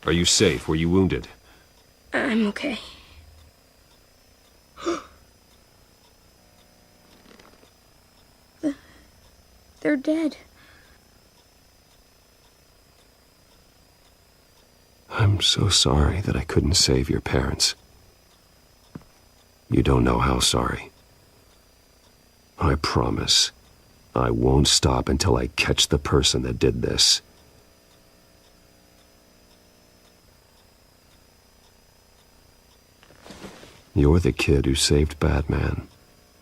Are you safe? Were you wounded? I'm okay. They're dead. I'm so sorry that I couldn't save your parents. You don't know how sorry. I promise, I won't stop until I catch the person that did this. You're the kid who saved Batman,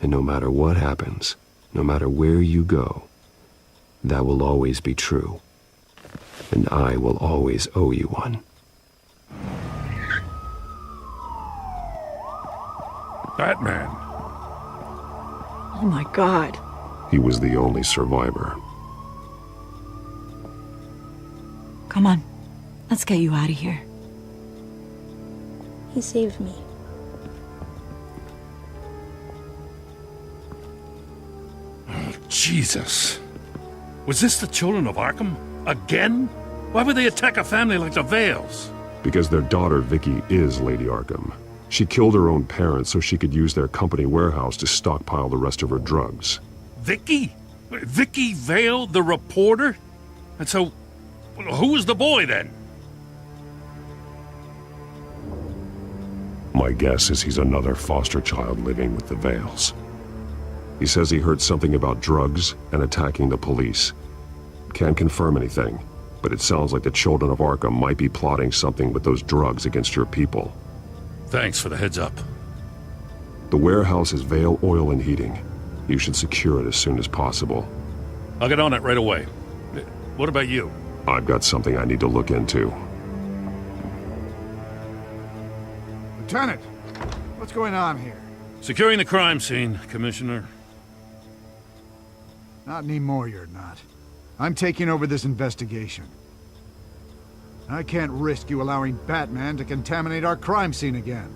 and no matter what happens, no matter where you go, that will always be true, and I will always owe you one. Batman. Oh my God. He was the only survivor. Come on, let's get you out of here. He saved me. Oh, Jesus. Was this the children of Arkham? Again? Why would they attack a family like the Vales? Because their daughter, Vicky, is Lady Arkham. She killed her own parents so she could use their company warehouse to stockpile the rest of her drugs. Vicky? Vicky Vale, the reporter? And so, who was the boy then? My guess is he's another foster child living with the Vales. He says he heard something about drugs and attacking the police. Can't confirm anything, but it sounds like the children of Arkham might be plotting something with those drugs against your people. Thanks for the heads up. The warehouse is Vale Oil and Heating. You should secure it as soon as possible. I'll get on it right away. What about you? I've got something I need to look into. Lieutenant, what's going on here? Securing the crime scene, Commissioner. Not anymore, you're not. I'm taking over this investigation. I can't risk you allowing Batman to contaminate our crime scene again.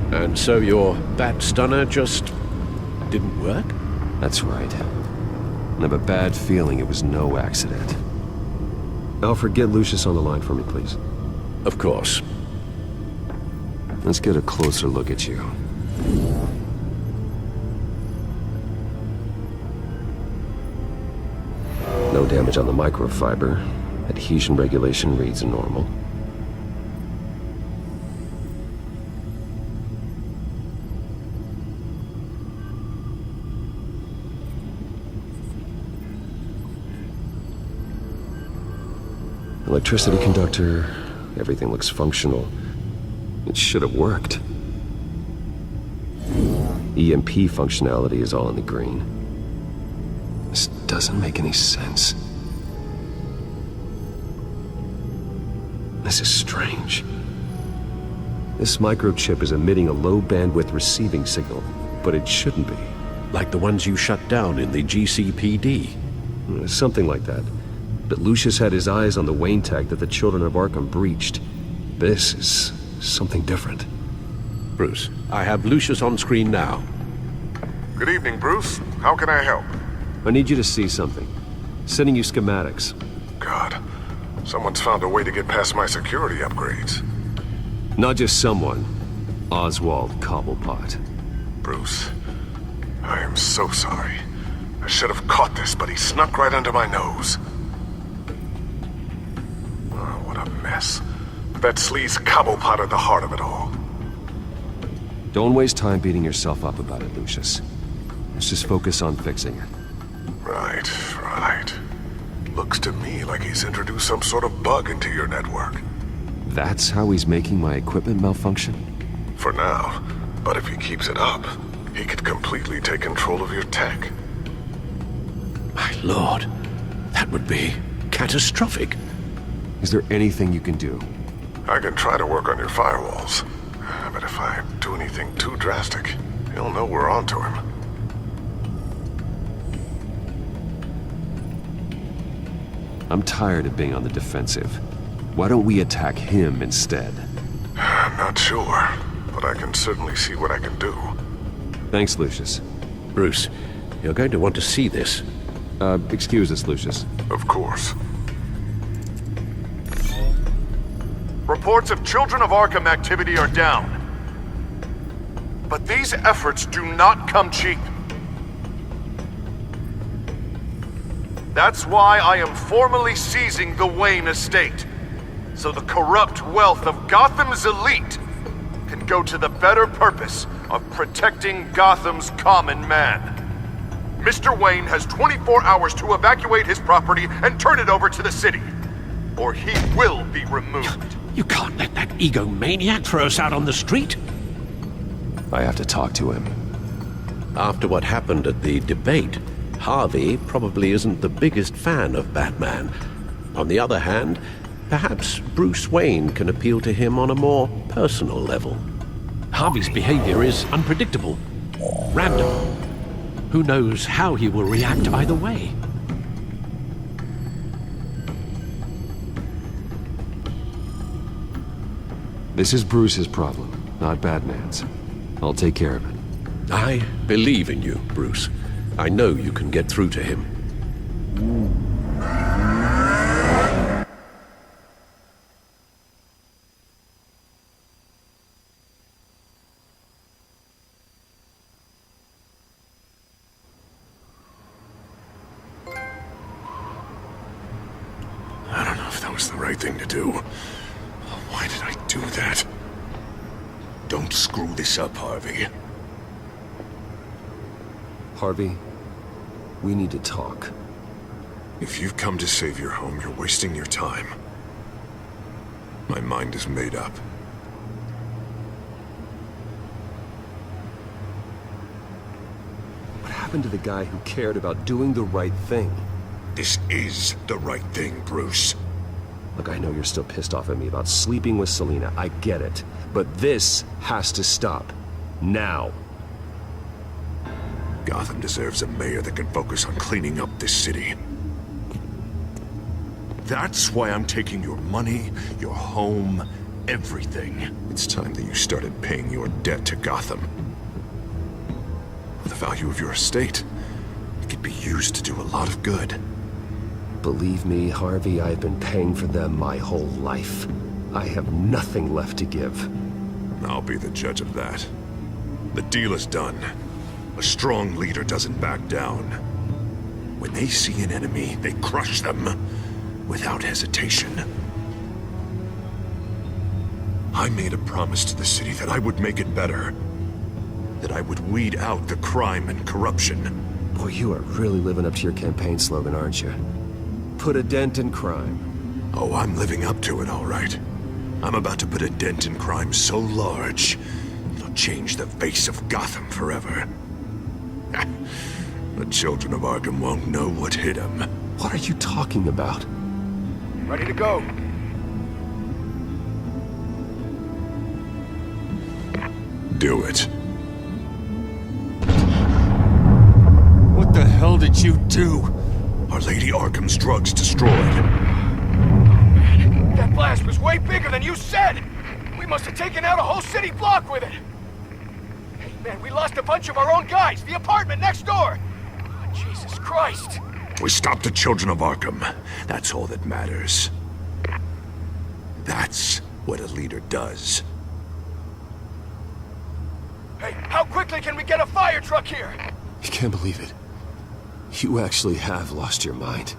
And so your bat stunner just didn't work? That's right. I have a bad feeling it was no accident. Alfred, get Lucius on the line for me, please. Of course. Let's get a closer look at you. No damage on the microfiber. Adhesion regulation reads normal. Electricity conductor, everything looks functional. It should have worked. EMP functionality is all in the green. This doesn't make any sense. This is strange. This microchip is emitting a low-bandwidth receiving signal, but it shouldn't be. Like the ones you shut down in the GCPD. Something like that. But Lucius had his eyes on the Wayne tag that the children of Arkham breached. This is something different. Bruce, I have Lucius on screen now. Good evening, Bruce. How can I help? I need you to see something. Sending you schematics. God, someone's found a way to get past my security upgrades. Not just someone. Oswald Cobblepot. Bruce, I am so sorry. I should have caught this, but he snuck right under my nose. Oh, what a mess. That sleaze Cobblepot at the heart of it all. Don't waste time beating yourself up about it, Lucius. Let's just focus on fixing it. Right. Looks to me like he's introduced some sort of bug into your network. That's how he's making my equipment malfunction? For now. But if he keeps it up, he could completely take control of your tech. My lord, that would be catastrophic. Is there anything you can do? I can try to work on your firewalls. but if I do anything too drastic, he'll know we're onto him. I'm tired of being on the defensive. Why don't we attack him instead? I'm not sure, but I can certainly see what I can do. Thanks, Lucius. Bruce, you're going to want to see this. Excuse us, Lucius. Of course. Reports of Children of Arkham activity are down. But these efforts do not come cheap. That's why I am formally seizing the Wayne estate, so the corrupt wealth of Gotham's elite can go to the better purpose of protecting Gotham's common man. Mr. Wayne has 24 hours to evacuate his property and turn it over to the city, or he will be removed. You can't let that egomaniac throw us out on the street. I have to talk to him. After what happened at the debate, Harvey probably isn't the biggest fan of Batman. On the other hand, perhaps Bruce Wayne can appeal to him on a more personal level. Harvey's behavior is unpredictable, random. Who knows how he will react either way? This is Bruce's problem, not Batman's. I'll take care of it. I believe in you, Bruce. I know you can get through to him. I don't know if that was the right thing to do. Why did I do that? Don't screw this up, Harvey. Harvey, we need to talk. If you've come to save your home, you're wasting your time. My mind is made up. What happened to the guy who cared about doing the right thing? This is the right thing, Bruce. Look, I know you're still pissed off at me about sleeping with Selina. I get it. But this has to stop. Now. Gotham deserves a mayor that can focus on cleaning up this city. That's why I'm taking your money, your home, everything. It's time that you started paying your debt to Gotham. For the value of your estate, it could be used to do a lot of good. Believe me, Harvey, I've been paying for them my whole life. I have nothing left to give. I'll be the judge of that. The deal is done. A strong leader doesn't back down. When they see an enemy, they crush them without hesitation. I made a promise to the city that I would make it better. That I would weed out the crime and corruption. Boy, you are really living up to your campaign slogan, aren't you? Put a dent in crime. Oh, I'm living up to it, all right. I'm about to put a dent in crime so large, it'll change the face of Gotham forever. The children of Arkham won't know what hit them. What are you talking about? Ready to go. Do it. What the hell did you do? Our Lady Arkham's drugs destroyed. That blast was way bigger than you said! We must have taken out a whole city block with it! Hey man, we lost a bunch of our own guys! The apartment next door! Oh, Jesus Christ! We stopped the children of Arkham. That's all that matters. That's what a leader does. Hey, how quickly can we get a fire truck here? You can't believe it. You actually have lost your mind.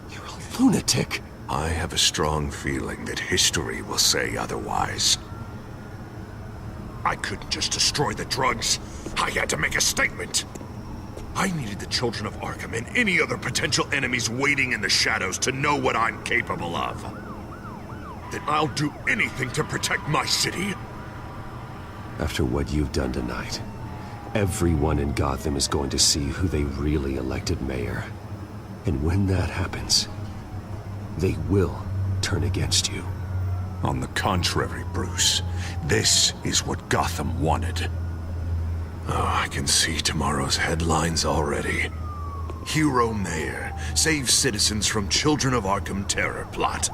You're a lunatic. I have a strong feeling that history will say otherwise. I couldn't just destroy the drugs. I had to make a statement. I needed the children of Arkham and any other potential enemies waiting in the shadows to know what I'm capable of. That I'll do anything to protect my city. After what you've done tonight, everyone in Gotham is going to see who they really elected mayor. And when that happens, they will turn against you. On the contrary, Bruce, this is what Gotham wanted. Oh, I can see tomorrow's headlines already. Hero Mayor saves citizens from Children of Arkham terror plot.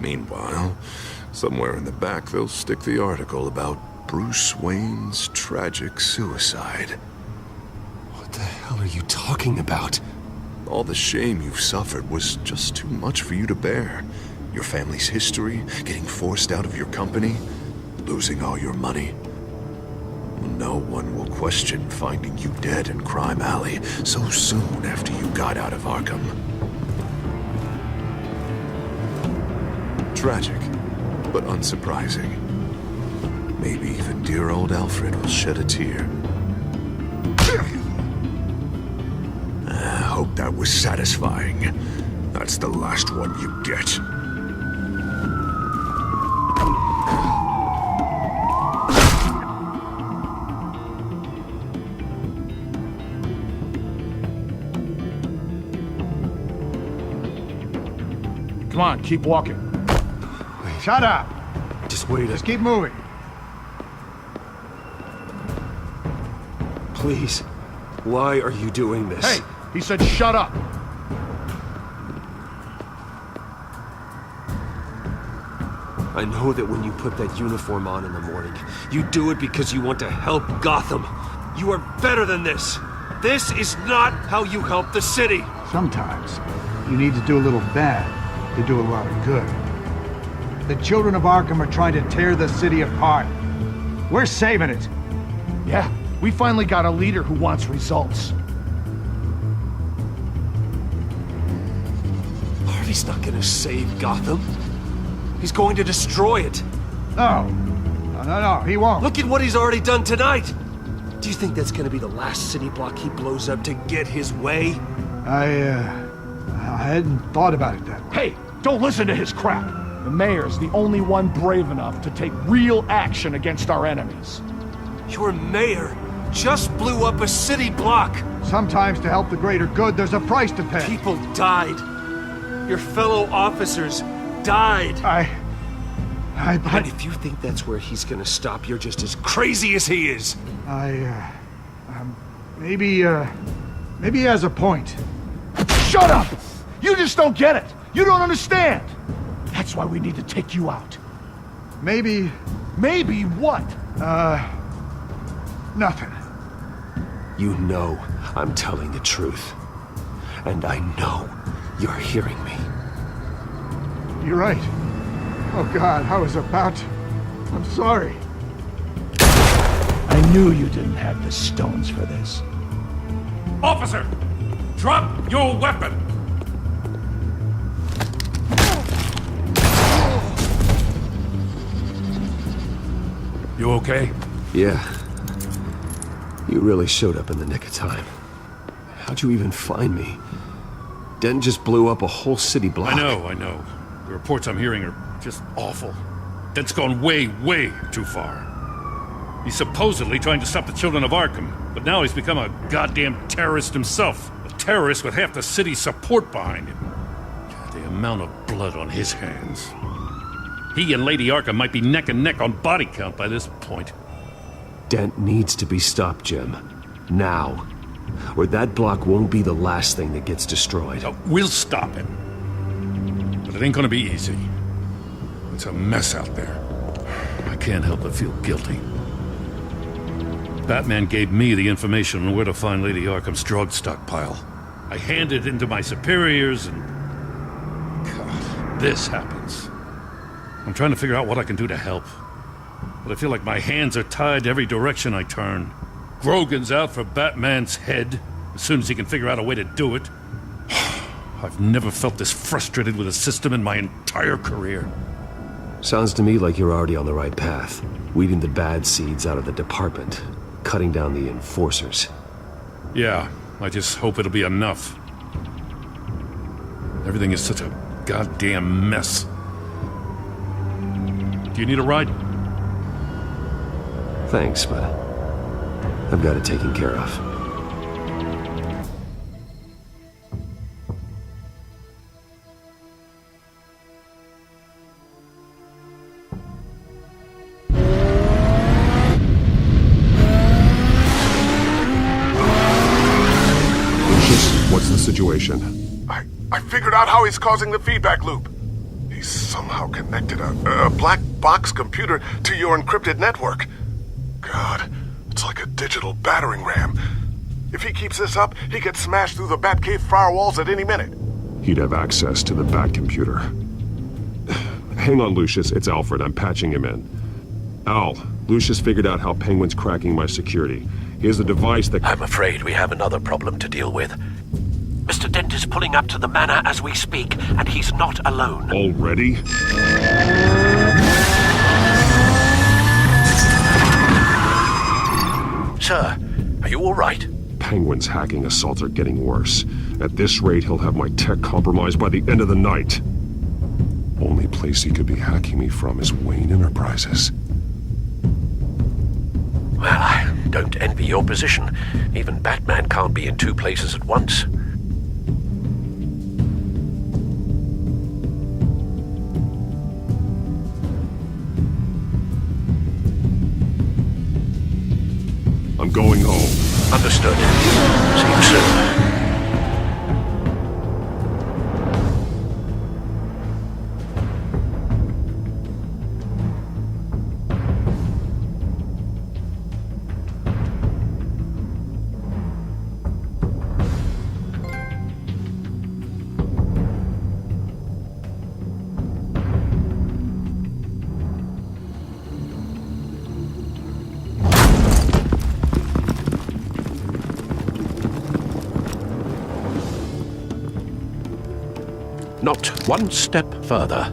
Meanwhile, somewhere in the back they'll stick the article about Bruce Wayne's tragic suicide. What the hell are you talking about? All the shame you've suffered was just too much for you to bear. Your family's history, getting forced out of your company, losing all your money. No one will question finding you dead in Crime Alley so soon after you got out of Arkham. Tragic, but unsurprising. Maybe even dear old Alfred will shed a tear. I hope that was satisfying. That's the last one you get. Come on, keep walking. Wait. Shut up! Just wait. Just keep moving. Please. Why are you doing this? Hey, he said shut up. I know that when you put that uniform on in the morning, you do it because you want to help Gotham. You are better than this. This is not how you help the city. Sometimes you need to do a little bad to do a lot of good. The children of Arkham are trying to tear the city apart. We're saving it. Yeah, we finally got a leader who wants results. Harvey's not gonna save Gotham. He's going to destroy it. No. No, he won't. Look at what he's already done tonight. Do you think that's gonna be the last city block he blows up to get his way? I hadn't thought about it that way. Hey, don't listen to his crap. The mayor's the only one brave enough to take real action against our enemies. Your mayor just blew up a city block. Sometimes to help the greater good, there's a price to pay. People died. Your fellow officers died. And if you think that's where he's gonna stop, you're just as crazy as he is. Maybe he has a point. Shut up! You just don't get it. You don't understand. That's why we need to take you out. Maybe... Maybe what? Nothing. You know I'm telling the truth. And I know you're hearing me. You're right. Oh God, I was about to... I'm sorry. I knew you didn't have the stones for this. Officer! Drop your weapon! You okay? Yeah. You really showed up in the nick of time. How'd you even find me? Dent just blew up a whole city block. I know. The reports I'm hearing are just awful. Dent's gone way, way too far. He's supposedly trying to stop the children of Arkham, but now he's become a goddamn terrorist himself. A terrorist with half the city's support behind him. The amount of blood on his hands. He and Lady Arkham might be neck and neck on body count by this point. Dent needs to be stopped, Jim. Now. Or that block won't be the last thing that gets destroyed. We'll stop him. But it ain't gonna be easy. It's a mess out there. I can't help but feel guilty. Batman gave me the information on where to find Lady Arkham's drug stockpile. I handed it into my superiors and... God, this happens. I'm trying to figure out what I can do to help. But I feel like my hands are tied every direction I turn. Grogan's out for Batman's head, as soon as he can figure out a way to do it. I've never felt this frustrated with a system in my entire career. Sounds to me like you're already on the right path. Weeding the bad seeds out of the department. Cutting down the enforcers. Yeah, I just hope it'll be enough. Everything is such a goddamn mess. Do you need a ride? Thanks, but I've got it taken care of. situation? I figured out how he's causing the feedback loop. He's somehow connected a black box computer to your encrypted network. God, it's like a digital battering ram. If he keeps this up, he could smash through the Batcave firewalls at any minute. He'd have access to the Bat computer. Hang on, Lucius. It's Alfred. I'm patching him in. Al, Lucius figured out how Penguin's cracking my security. He has a device that... I'm afraid we have another problem to deal with. Mr. Dent is pulling up to the manor as we speak, and he's not alone. Already? Sir, are you all right? Penguin's hacking assaults are getting worse. At this rate, he'll have my tech compromised by the end of the night. Only place he could be hacking me from is Wayne Enterprises. Well, I don't envy your position. Even Batman can't be in two places at once. I'm going home. Understood. See you soon. Not one step further.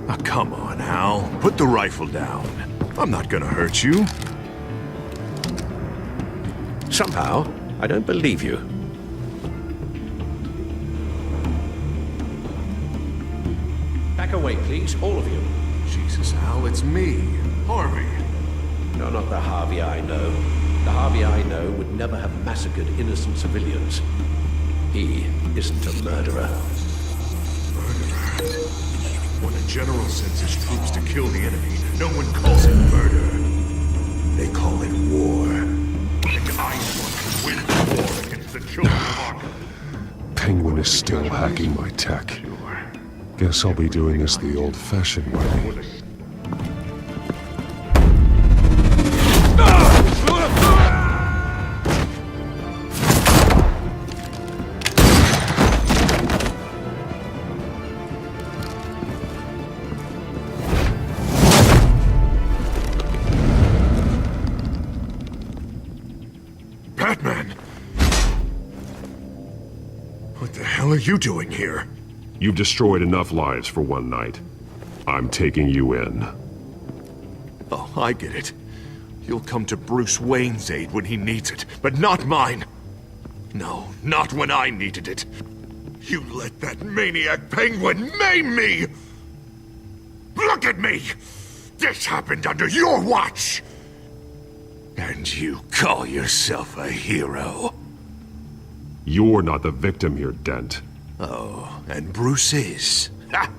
Oh, come on, Al. Put the rifle down. I'm not gonna hurt you. Somehow, I don't believe you. Back away, please, all of you. Jesus, Al, it's me, Harvey. You're not the Harvey I know. The Harvey I know would never have massacred innocent civilians. He isn't a murderer. Murderer? When a general sends his troops to kill the enemy, no one calls it murder. They call it war. And I want to win the war against the children of Arkham. Penguin is still hacking my tech. Guess I'll be doing this the old-fashioned way. Batman! What the hell are you doing here? You've destroyed enough lives for one night. I'm taking you in. Oh, I get it. You'll come to Bruce Wayne's aid when he needs it, but not mine. No, not when I needed it. You let that maniac Penguin maim me! Look at me! This happened under your watch! And you call yourself a hero? You're not the victim here, Dent. Oh, and Bruce is. Ha!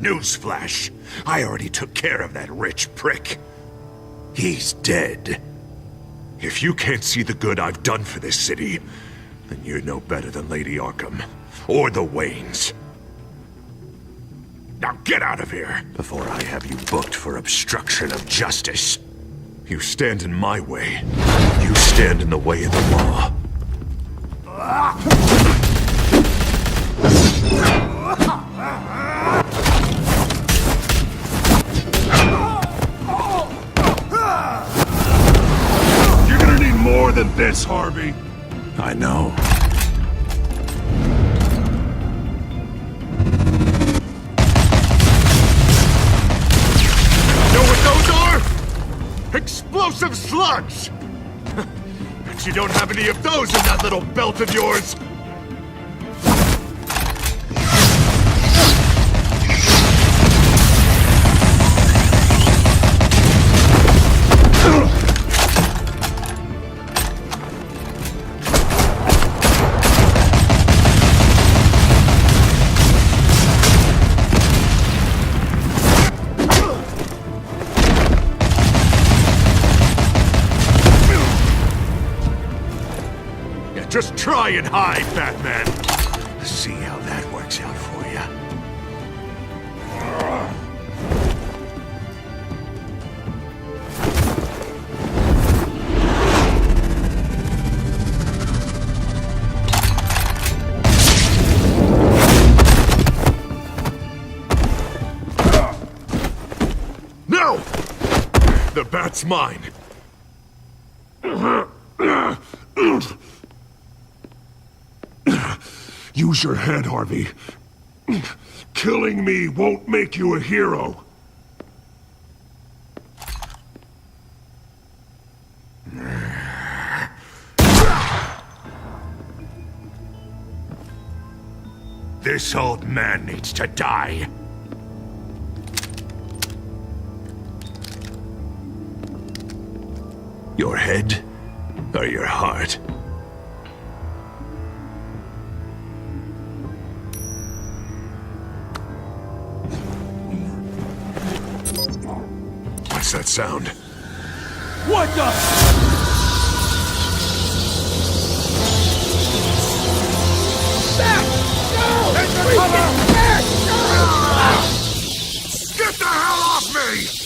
Newsflash. I already took care of that rich prick. He's dead. If you can't see the good I've done for this city, then you're no better than Lady Arkham. Or the Waynes. Now get out of here, before I have you booked for obstruction of justice. You stand in my way. You stand in the way of the law. You're gonna need more than this, Harvey. I know. Know what those are? Explosive slugs! Bet you don't have any of those in that little belt of yours! Just try and hide, Batman! See how that works out for you. No! The bat's mine. Use your head, Harvey. Killing me won't make you a hero. This old man needs to die. Your head or your heart? What's that sound? What the? Get the hell off me!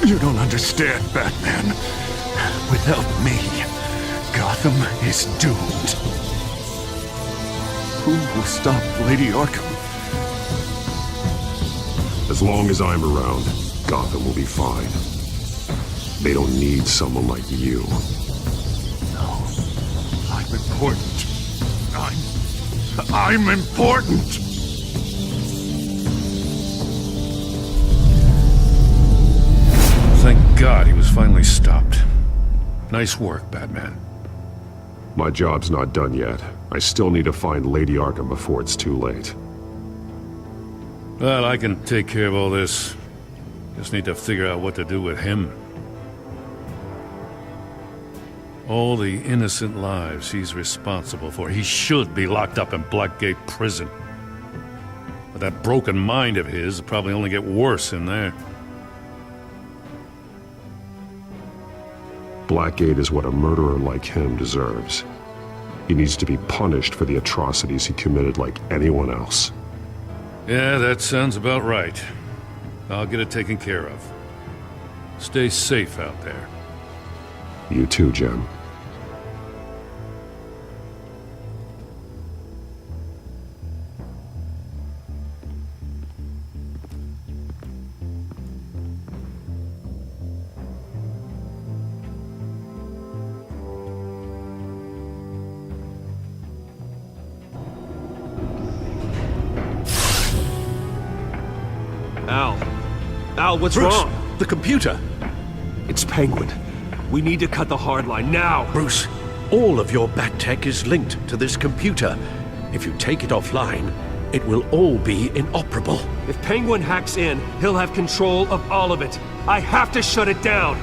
You don't understand, Batman. Without me, Gotham is doomed. Who will stop Lady Arkham? As long as I'm around, Gotham will be fine. They don't need someone like you. No. I'm important. I'm important! Thank God he was finally stopped. Nice work, Batman. My job's not done yet. I still need to find Lady Arkham before it's too late. Well, I can take care of all this. Just need to figure out what to do with him. All the innocent lives he's responsible for. He should be locked up in Blackgate Prison. But that broken mind of his will probably only get worse in there. Blackgate is what a murderer like him deserves. He needs to be punished for the atrocities he committed like anyone else. Yeah, that sounds about right. I'll get it taken care of. Stay safe out there. You too, Jem. Al, what's Bruce, wrong? The computer. It's Penguin. We need to cut the hard line now. Bruce, all of your bat tech is linked to this computer. If you take it offline, it will all be inoperable. If Penguin hacks in, he'll have control of all of it. I have to shut it down.